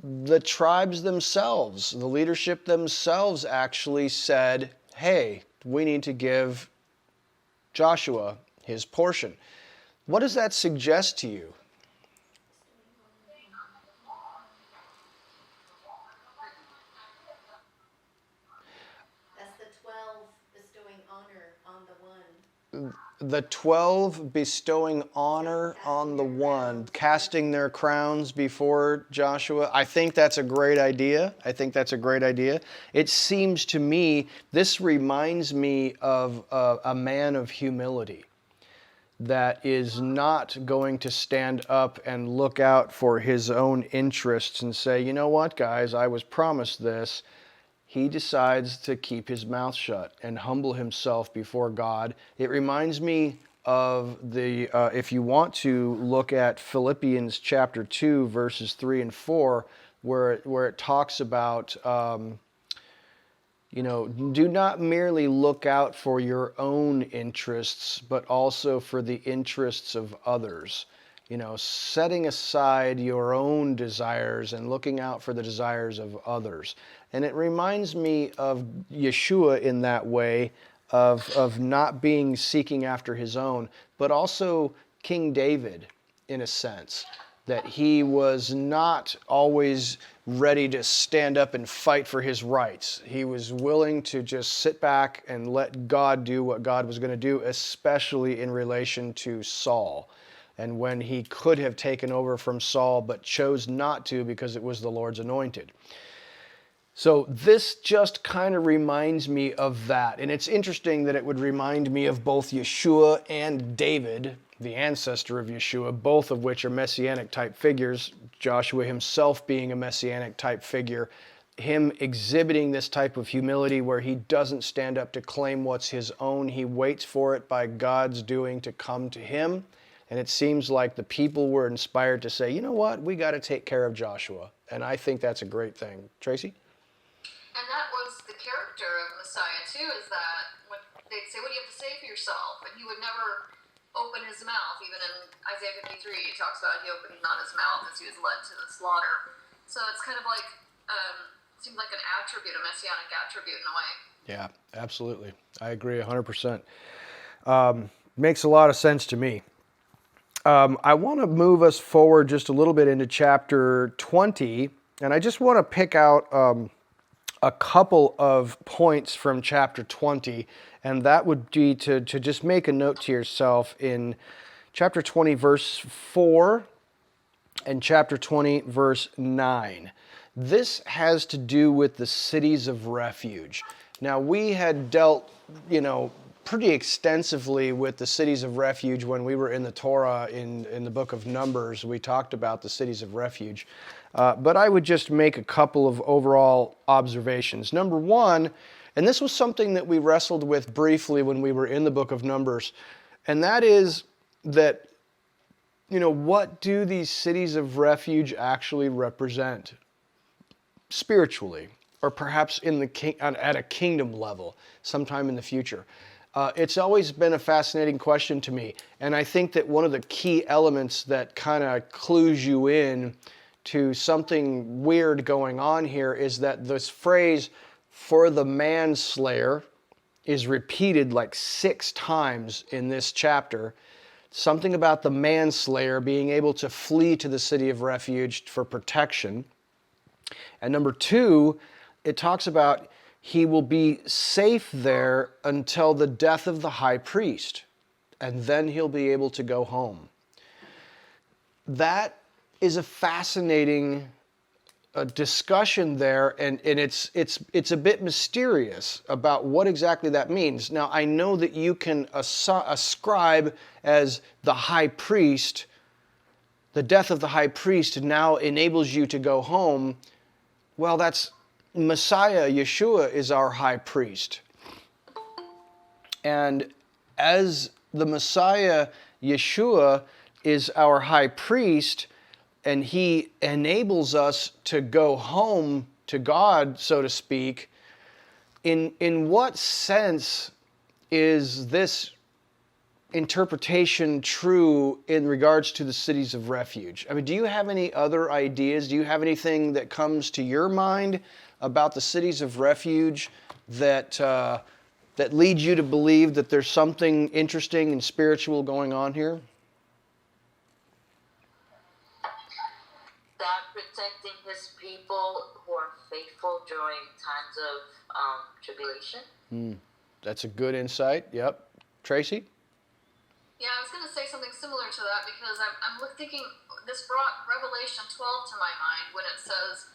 the tribes themselves, the leadership themselves actually said, hey, we need to give Joshua his portion. What does that suggest to you? That's the 12 bestowing honor on the one. The 12 bestowing honor on the one, casting their crowns before Joshua. I think that's a great idea. It seems to me, this reminds me of a man of humility that is not going to stand up and look out for his own interests and say, you know what, guys, I was promised this. He decides to keep his mouth shut and humble himself before God. It reminds me of if you want to look at Philippians chapter 2, verses 3 and 4, where it talks about, do not merely look out for your own interests, but also for the interests of others. Setting aside your own desires and looking out for the desires of others. And it reminds me of Yeshua in that way, of not seeking after his own, but also King David, in a sense, that he was not always ready to stand up and fight for his rights. He was willing to just sit back and let God do what God was going to do, especially in relation to Saul. And when he could have taken over from Saul, but chose not to because it was the Lord's anointed. So this just kind of reminds me of that. And it's interesting that it would remind me of both Yeshua and David, the ancestor of Yeshua, both of which are Messianic type figures. Joshua himself being a Messianic type figure. Him exhibiting this type of humility where he doesn't stand up to claim what's his own. He waits for it by God's doing to come to him. And it seems like the people were inspired to say, you know what, we got to take care of Joshua. And I think that's a great thing. Tracy? And that was the character of Messiah too, is that when they'd say, what do you have to say for yourself? And he would never open his mouth. Even in Isaiah 53, it talks about he opened not his mouth as he was led to the slaughter. So it's kind of like, seems like an attribute, a messianic attribute in a way. Yeah, absolutely. I agree 100%. Makes a lot of sense to me. I want to move us forward just a little bit into chapter 20, and I just want to pick out a couple of points from chapter 20, and that would be to just make a note to yourself in chapter 20, verse 4, and chapter 20, verse 9. This has to do with the cities of refuge. Now, we had dealt, pretty extensively with the cities of refuge when we were in the Torah in the book of Numbers. We talked about the cities of refuge. But I would just make a couple of overall observations. Number one, and this was something that we wrestled with briefly when we were in the book of Numbers, and that is that, what do these cities of refuge actually represent spiritually, or perhaps at a kingdom level sometime in the future? It's always been a fascinating question to me, and I think that one of the key elements that kind of clues you in to something weird going on here is that this phrase, "for the manslayer," is repeated like 6 times in this chapter. Something about the manslayer being able to flee to the city of refuge for protection. And number 2, it talks about he will be safe there until the death of the high priest, and then he'll be able to go home. That is a fascinating discussion there, and it's a bit mysterious about what exactly that means. Now, I know that you can ascribe as the high priest, the death of the high priest now enables you to go home. Well, that's Messiah, Yeshua, is our high priest. And as the Messiah, Yeshua, is our high priest, and he enables us to go home to God, so to speak, in what sense is this interpretation true in regards to the cities of refuge? I mean, do you have any other ideas? Do you have anything that comes to your mind about the cities of refuge that leads you to believe that there's something interesting and spiritual going on here? God protecting his people who are faithful during times of tribulation. That's a good insight. Yep. Tracy? Yeah, I was going to say something similar to that because I'm thinking this brought Revelation 12 to my mind when it says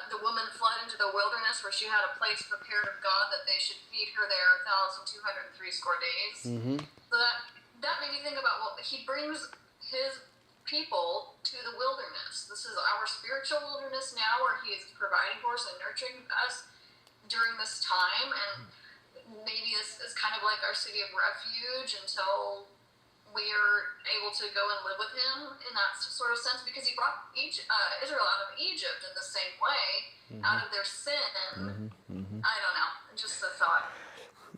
the woman fled into the wilderness where she had a place prepared of God that they should feed her there 1,203 score days. Mm-hmm. So that made me think about, well, he brings his people to the wilderness. This is our spiritual wilderness now where he is providing for us and nurturing us during this time, and maybe this is kind of like our city of refuge until we are able to go and live with him in that sort of sense, because he brought Israel out of Egypt in the same way, out of their sin. I don't know, just a thought.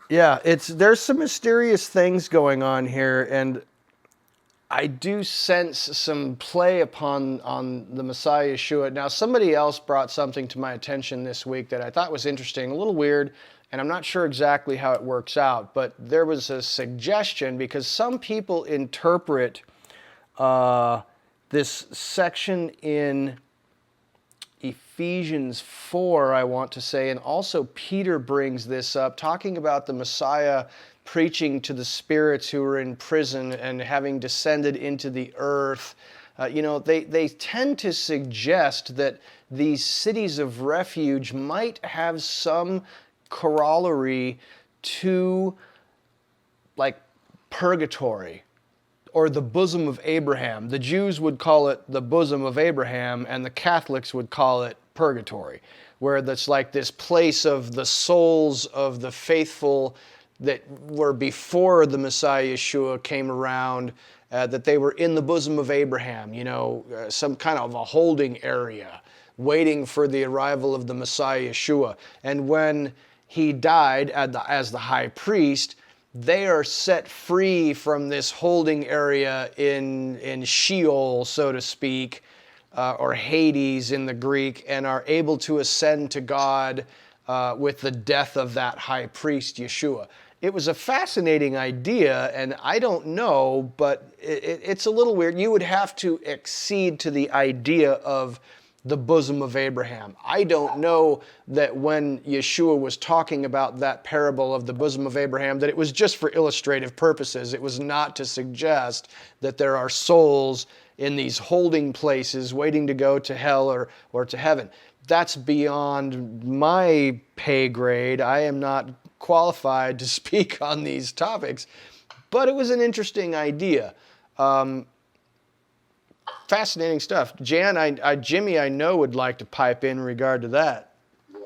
Yeah, there's some mysterious things going on here, and I do sense some play on the Messiah Yeshua. Now, somebody else brought something to my attention this week that I thought was interesting, a little weird, and I'm not sure exactly how it works out, but there was a suggestion, because some people interpret this section in Ephesians 4, I want to say, and also Peter brings this up, talking about the Messiah preaching to the spirits who were in prison and having descended into the earth. They tend to suggest that these cities of refuge might have some corollary to, like, purgatory or the bosom of Abraham. The Jews would call it the bosom of Abraham, and the Catholics would call it purgatory, where that's like this place of the souls of the faithful that were before the Messiah Yeshua came around, that they were in the bosom of Abraham, some kind of a holding area, waiting for the arrival of the Messiah Yeshua. And when he died as the high priest, they are set free from this holding area in Sheol, so to speak, or Hades in the Greek, and are able to ascend to God with the death of that high priest, Yeshua. It was a fascinating idea, and I don't know, but it's a little weird. You would have to accede to the idea of the bosom of Abraham. I don't know that when Yeshua was talking about that parable of the bosom of Abraham, that it was just for illustrative purposes. It was not to suggest that there are souls in these holding places waiting to go to hell or to heaven. that's beyond my pay grade. I am not qualified to speak on these topics, but it was an interesting idea. Fascinating stuff. Jan, Jimmy, I know would like to pipe in regard to that. Yeah,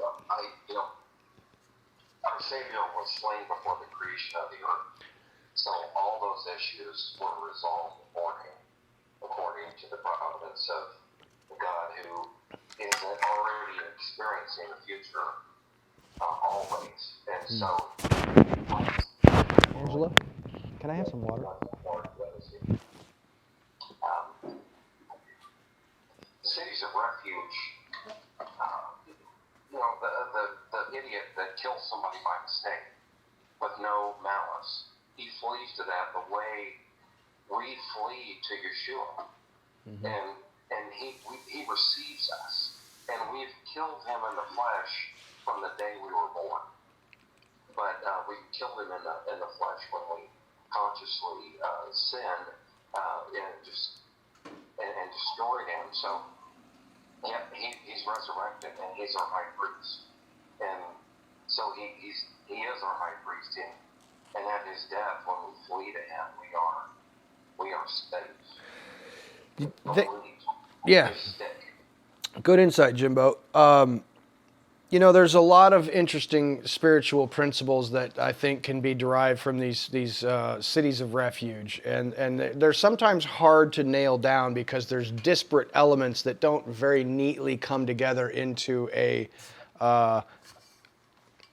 our Savior was slain before the creation of the earth. So all those issues were resolved beforehand, according to the providence of God, who is already experiencing the future always. And so, Angela, can I have some water? Cities of refuge, the idiot that kills somebody by mistake with no malice, he flees to that the way we flee to Yeshua. Mm-hmm. And he receives us. And we've killed him in the flesh from the day we were born. But we killed him in the flesh when we consciously sinned and destroyed him. So yeah, he's resurrected and he's our high priest. And so he is our high priest. And at his death, when we flee to him, we are saved. Yeah. Good insight, Jimbo. There's a lot of interesting spiritual principles that I think can be derived from these cities of refuge, and they're sometimes hard to nail down because there's disparate elements that don't very neatly come together into a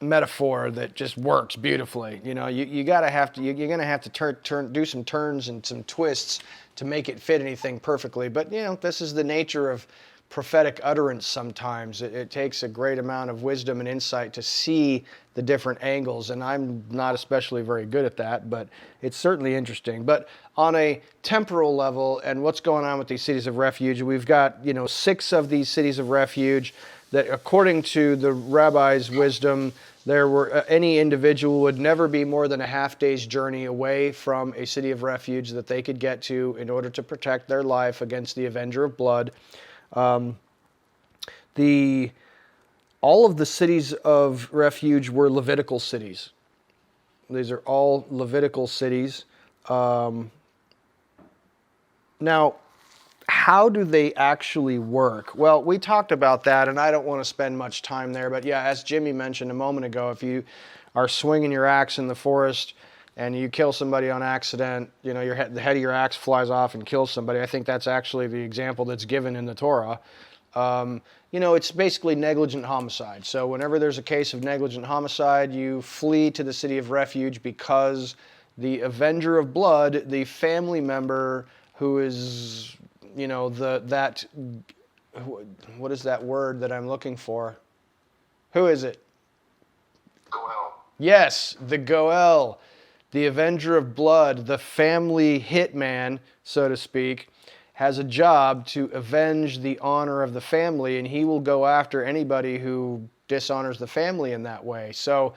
metaphor that just works beautifully. You're gonna have to do some turns and some twists to make it fit anything perfectly. But this is the nature of prophetic utterance. Sometimes it takes a great amount of wisdom and insight to see the different angles, and I'm not especially very good at that, but it's certainly interesting. But on a temporal level, and what's going on with these cities of refuge, we've got 6 of these cities of refuge that, according to the rabbi's wisdom, there were any individual would never be more than a half day's journey away from a city of refuge that they could get to in order to protect their life against the avenger of blood. All of the cities of refuge were Levitical cities. These are all Levitical cities. Now, how do they actually work? Well, we talked about that, and I don't want to spend much time there. But yeah, as Jimmy mentioned a moment ago, if you are swinging your axe in the forest and you kill somebody on accident, the head of your axe flies off and kills somebody. I think that's actually the example that's given in the Torah. It's basically negligent homicide. So whenever there's a case of negligent homicide, you flee to the city of refuge because the avenger of blood, the family member who is, what is that word that I'm looking for? Who is it? Goel. Yes, the Goel, the avenger of blood, the family hitman, so to speak, has a job to avenge the honor of the family, and he will go after anybody who dishonors the family in that way. So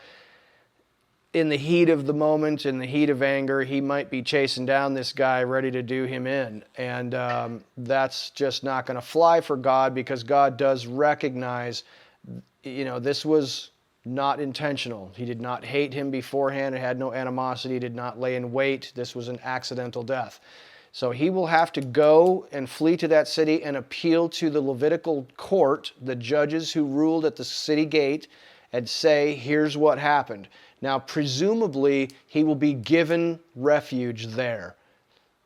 in the heat of the moment, in the heat of anger, he might be chasing down this guy ready to do him in. And that's just not going to fly for God, because God does recognize, this was not intentional. He did not hate him beforehand. It had no animosity. He did not lay in wait. This was an accidental death. So he will have to go and flee to that city and appeal to the Levitical court, the judges who ruled at the city gate, and say, here's what happened. Now, presumably, he will be given refuge there.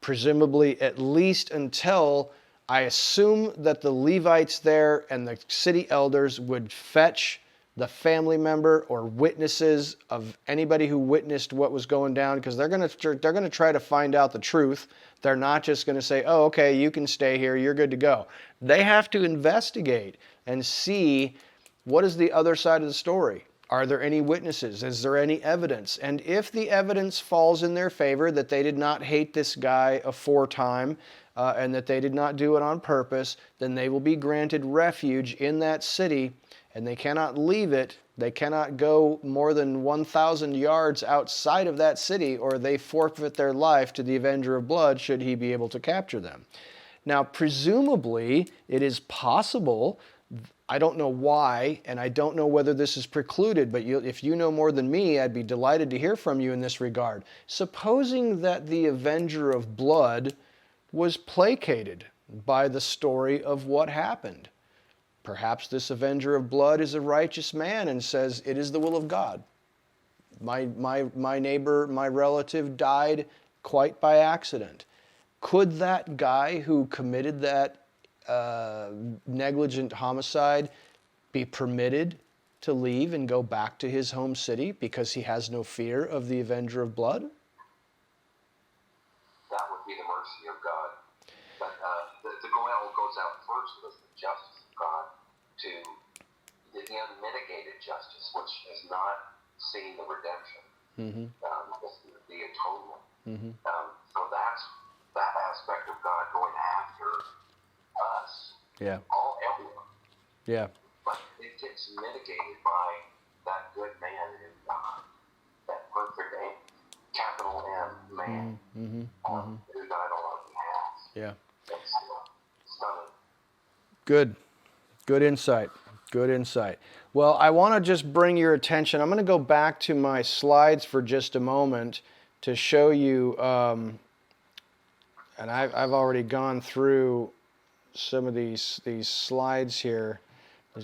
Presumably, at least until, I assume that the Levites there and the city elders would fetch the family member or witnesses of anybody who witnessed what was going down, because they're going to try to find out the truth. They're not just going to say, oh, okay, you can stay here, you're good to go. They have to investigate and see, what is the other side of the story? Are there any witnesses? Is there any evidence? And if the evidence falls in their favor, that they did not hate this guy aforetime, and that they did not do it on purpose, then they will be granted refuge in that city, and they cannot leave it. They cannot go more than 1,000 yards outside of that city, or they forfeit their life to the avenger of blood should he be able to capture them. Now, presumably, it is possible I don't know why, and I don't know whether this is precluded, but if you know more than me, I'd be delighted to hear from you in this regard. Supposing that the avenger of blood was placated by the story of what happened. Perhaps this avenger of blood is a righteous man and says, it is the will of God. My neighbor, my relative died quite by accident. Could that guy who committed that negligent homicide be permitted to leave and go back to his home city because he has no fear of the avenger of blood? That would be the mercy of God. But the goel goes out first with the justice of God to the unmitigated justice, which has not seen the redemption, the atonement. So that's that aspect of God going after us, everyone. Yeah. But it gets mitigated by that good man in God, that perfect capital M man, who died on our behalf. Yeah. It's stunning. Good. Good insight. Good insight. Well, I want to just bring your attention. I'm going to go back to my slides for just a moment to show you, and I've already gone through some of these slides here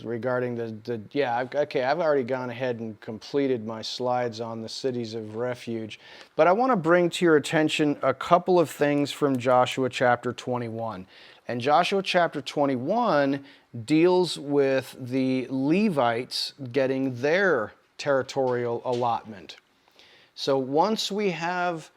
regarding I've already gone ahead and completed my slides on the cities of refuge. But I want to bring to your attention a couple of things from Joshua chapter 21. And Joshua chapter 21 deals with the Levites getting their territorial allotment. So once we have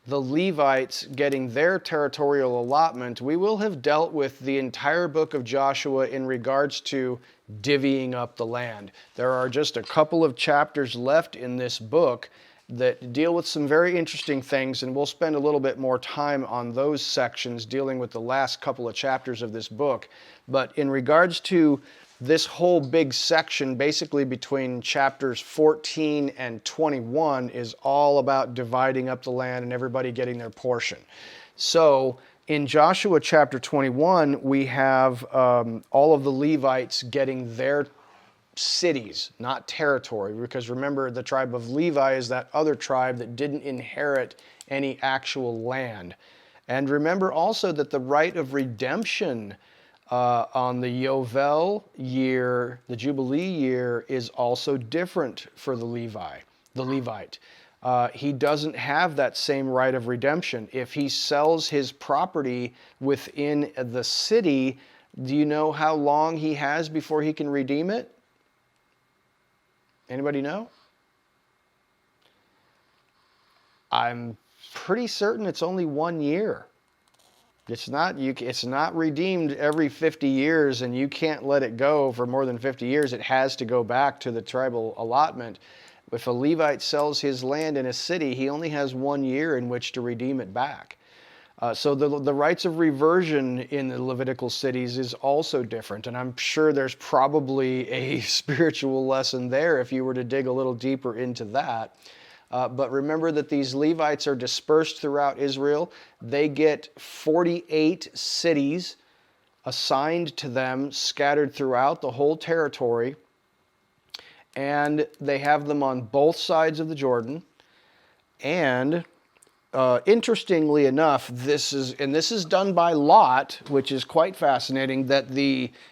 the Levites getting their territorial allotment, we will have dealt with the entire book of Joshua in regards to divvying up the land. There are just a couple of chapters left in this book that deal with some very interesting things, and we'll spend a little bit more time on those sections dealing with the last couple of chapters of this book. But in regards to this whole big section, basically between chapters 14 and 21, is all about dividing up the land and everybody getting their portion. So in Joshua chapter 21, we have all of the Levites getting their cities, not territory, because remember, the tribe of Levi is that other tribe that didn't inherit any actual land. And remember also that the right of redemption on the Yovel year, the Jubilee year, is also different for the Levite. He doesn't have that same right of redemption. If he sells his property within the city, do you know how long he has before he can redeem it? Anybody know? I'm pretty certain it's only 1 year. It's not redeemed every 50 years, and you can't let it go for more than 50 years. It has to go back to the tribal allotment. If a Levite sells his land in a city, he only has 1 year in which to redeem it back. So the rights of reversion in the Levitical cities is also different, and I'm sure there's probably a spiritual lesson there if you were to dig a little deeper into that. But remember that these Levites are dispersed throughout Israel. They get 48 cities assigned to them, scattered throughout the whole territory, and they have them on both sides of the Jordan. And interestingly enough, this is done by lot, which is quite fascinating. That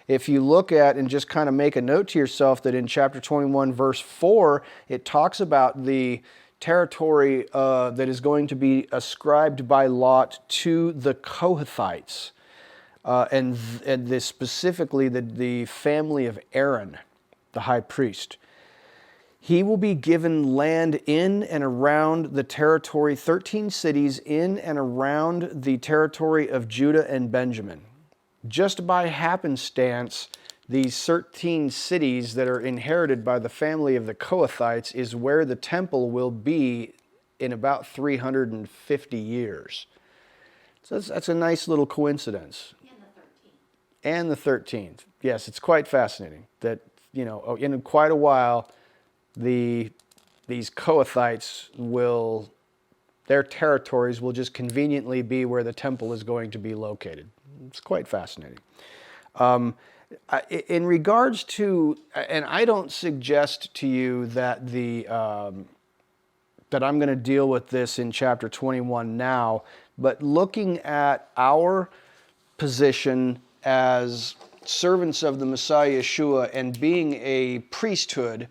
if you look at and just kind of make a note to yourself that in chapter 21, verse 4, it talks about the territory that is going to be ascribed by lot to the Kohathites, and this specifically the family of Aaron, the high priest. He will be given land in and around the territory, 13 cities in and around the territory of Judah and Benjamin. Just by happenstance, these 13 cities that are inherited by the family of the Kohathites is where the temple will be in about 350 years. So that's a nice little coincidence. And the 13th. Yes, it's quite fascinating that, in quite a while, these Kohathites their territories will just conveniently be where the temple is going to be located. It's quite fascinating. In regards to, and I don't suggest to you that that I'm going to deal with this in chapter 21 now, but looking at our position as servants of the Messiah Yeshua and being a priesthood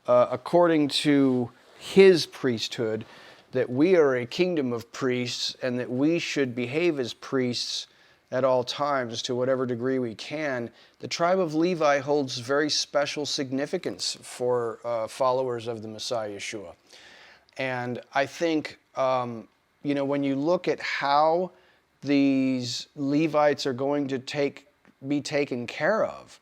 according to his priesthood, that we are a kingdom of priests and that we should behave as priests at all times to whatever degree we can. The tribe of Levi holds very special significance for followers of the Messiah Yeshua. And I think, when you look at how these Levites are going to be taken care of,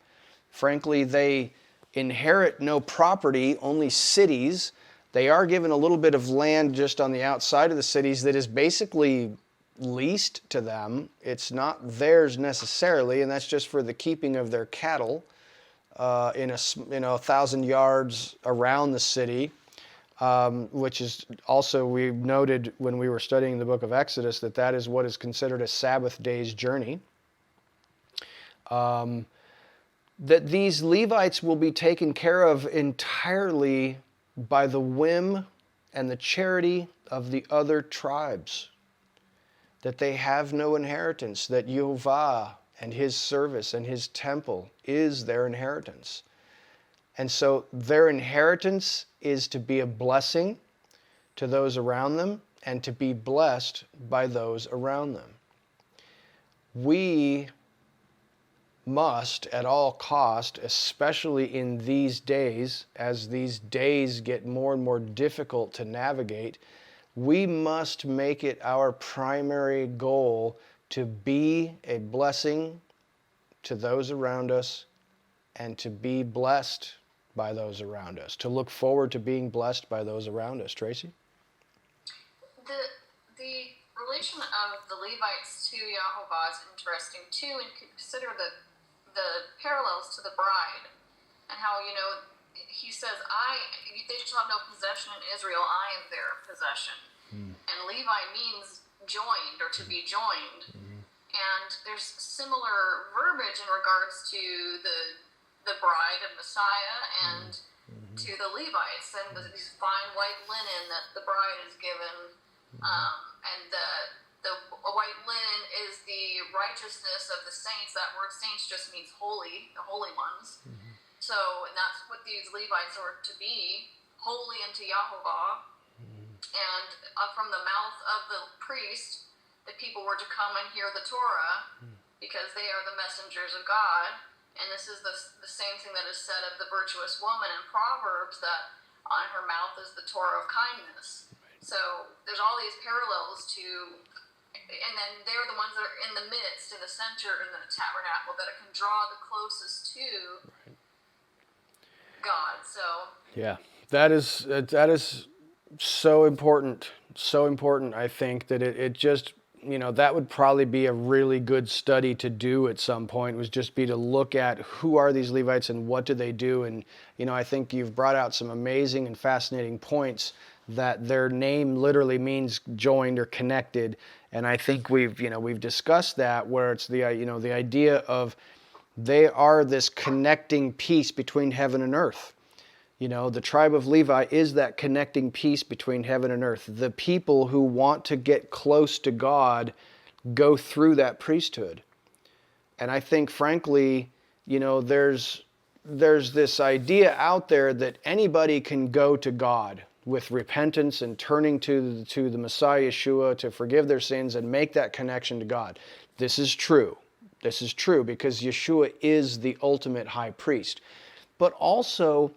frankly, they inherit no property, only cities. They are given a little bit of land just on the outside of the cities that is basically leased to them. It's not theirs necessarily, and that's just for the keeping of their cattle in 1,000 yards around the city. Which is also, we noted when we were studying the book of Exodus that is what is considered a Sabbath day's journey. That these Levites will be taken care of entirely by the whim and the charity of the other tribes. That they have no inheritance, that Yehovah and his service and his temple is their inheritance. And so their inheritance is to be a blessing to those around them and to be blessed by those around them. We must, at all cost, especially in these days, as these days get more and more difficult to navigate, we must make it our primary goal to be a blessing to those around us and to be blessed by those around us, to look forward to being blessed by those around us. Tracy? The relation of the Levites to Yahovah is interesting too, and consider the parallels to the bride, and how, he says, they shall have no possession in Israel, I am their possession. And Levi means joined, or to be joined. And there's similar verbiage in regards to the bride of Messiah and to the Levites, and these fine white linen that the bride is given, and the white linen is the righteousness of the saints. That word saints just means holy, the holy ones. So, and that's what these Levites are to be, holy unto Yahovah. And from the mouth of the priest, the people were to come and hear the Torah, because they are the messengers of God. And this is the same thing that is said of the virtuous woman in Proverbs, that on her mouth is the Torah of kindness. So there's all these parallels to, and then they're the ones that are in the midst, in the center, in the tabernacle, that it can draw the closest to God. So yeah, that is so important, I think, that it just, that would probably be a really good study to do at some point, was just be to look at who are these Levites and what do they do. And, I think you've brought out some amazing and fascinating points, that their name literally means joined or connected. And I think we've discussed that, where it's the idea of they are this connecting piece between heaven and earth. The tribe of Levi is that connecting piece between heaven and earth. The people who want to get close to God go through that priesthood. And I think, frankly, there's this idea out there that anybody can go to God with repentance and turning to the Messiah Yeshua to forgive their sins and make that connection to God. This is true. This is true because Yeshua is the ultimate high priest. But also,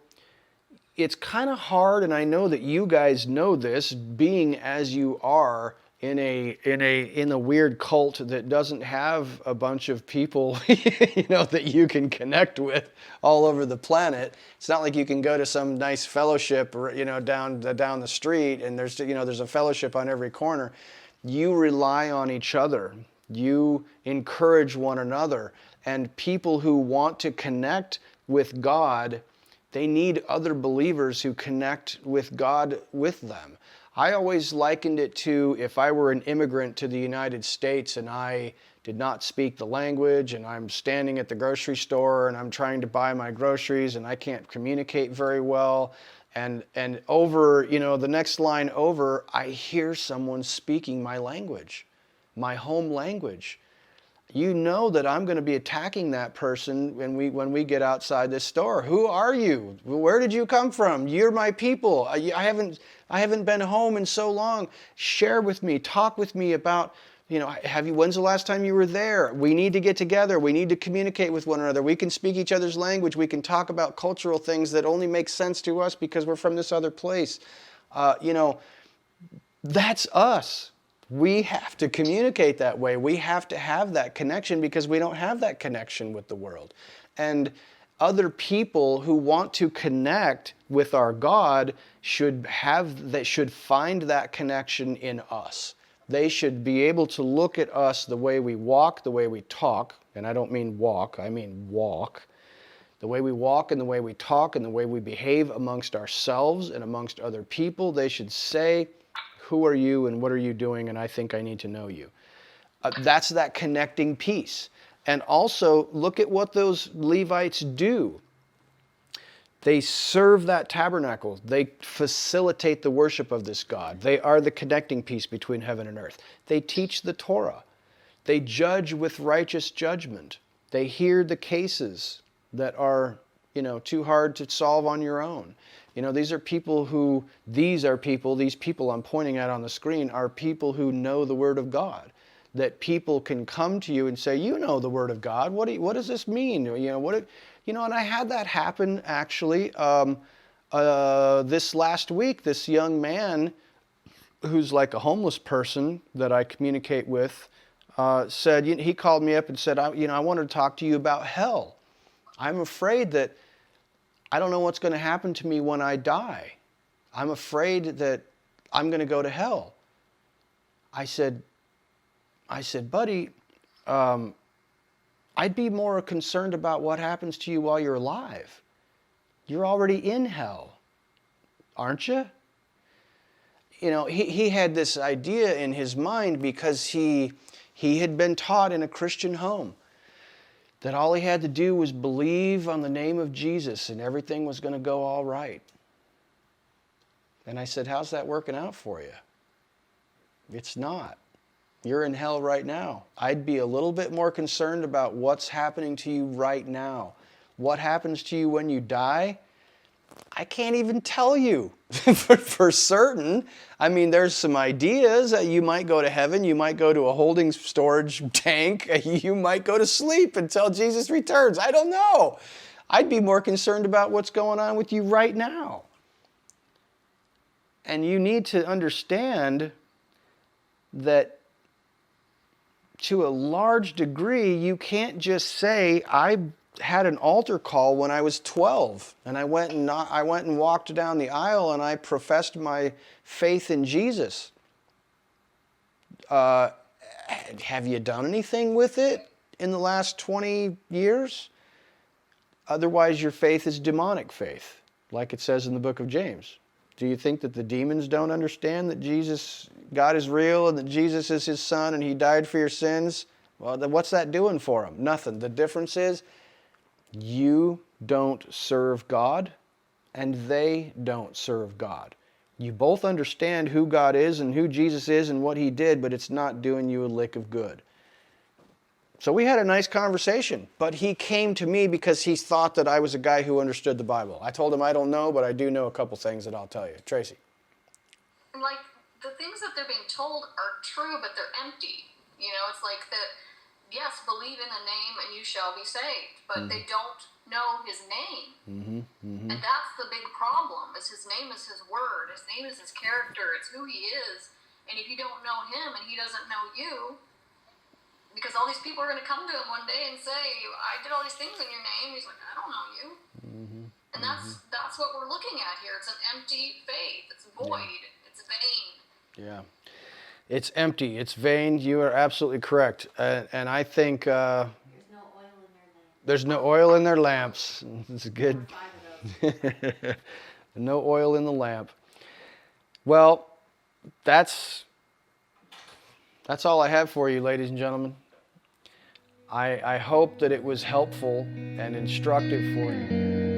it's kind of hard, and I know that you guys know this, being as you are in a weird cult that doesn't have a bunch of people, that you can connect with all over the planet. It's not like you can go to some nice fellowship, down the street, and there's a fellowship on every corner. You rely on each other. You encourage one another, and people who want to connect with God, they need other believers who connect with God with them. I always likened it to if I were an immigrant to the United States and I did not speak the language and I'm standing at the grocery store and I'm trying to buy my groceries and I can't communicate very well. And over, the next line over, I hear someone speaking my language, my home language. You know that I'm going to be attacking that person when we get outside this store. Who are you? Where did you come from? You're my people. I haven't been home in so long. Share with me. Talk with me about, when's the last time you were there? We need to get together. We need to communicate with one another. We can speak each other's language. We can talk about cultural things that only make sense to us because we're from this other place. That's us. We have to communicate that way. We have to have that connection because we don't have that connection with the world. And other people who want to connect with our God should find that connection in us. They should be able to look at us the way we walk, the way we talk, and I don't mean walk, I mean walk. The way we walk and the way we talk and the way we behave amongst ourselves and amongst other people, they should say, who are you and what are you doing, and I think I need to know you. That's that connecting piece. And also, look at what those Levites do. They serve that tabernacle. They facilitate the worship of this God. They are the connecting piece between heaven and earth. They teach the Torah. They judge with righteous judgment. They hear the cases that are, too hard to solve on your own. These people I'm pointing at on the screen are people who know the Word of God. That people can come to you and say, you know the Word of God. What does this mean? And I had that happen actually this last week. This young man who's like a homeless person that I communicate with said, he called me up and said, I wanted to talk to you about hell. I'm afraid that I don't know what's going to happen to me when I die. I'm afraid that I'm going to go to hell. I said, buddy, I'd be more concerned about what happens to you while you're alive. You're already in hell, aren't you? He had this idea in his mind because he had been taught in a Christian home that all he had to do was believe on the name of Jesus and everything was going to go all right. And I said, how's that working out for you? It's not. You're in hell right now. I'd be a little bit more concerned about what's happening to you right now. What happens to you when you die? I can't even tell you for certain. I mean, there's some ideas that you might go to heaven, you might go to a holding storage tank, you might go to sleep until Jesus returns. I don't know. I'd be more concerned about what's going on with you right now. And you need to understand that to a large degree, you can't just say, I had an altar call when I was 12, and I went and walked down the aisle and I professed my faith in Jesus. Have you done anything with it in the last 20 years? Otherwise, your faith is demonic faith, like it says in the book of James. Do you think that the demons don't understand that God is real and that Jesus is his son and he died for your sins? Well, then what's that doing for them? Nothing. The difference is, you don't serve God, and they don't serve God. You both understand who God is and who Jesus is and what he did, but it's not doing you a lick of good. So we had a nice conversation, but he came to me because he thought that I was a guy who understood the Bible. I told him I don't know, but I do know a couple things that I'll tell you. Tracy. Like, the things that they're being told are true, but they're empty. It's like that. Yes, believe in the name and you shall be saved, but they don't know his name. And that's the big problem, is his name is his word, his name is his character, it's who he is. And if you don't know him and he doesn't know you, because all these people are going to come to him one day and say, I did all these things in your name. He's like, I don't know you. And that's what we're looking at here. It's an empty faith. It's void. It's vain. Yeah. It's empty. It's vain. You are absolutely correct. And I think there's no oil in their lamps. It's good. No oil in the lamp. Well, that's all I have for you, ladies and gentlemen. I hope that it was helpful and instructive for you.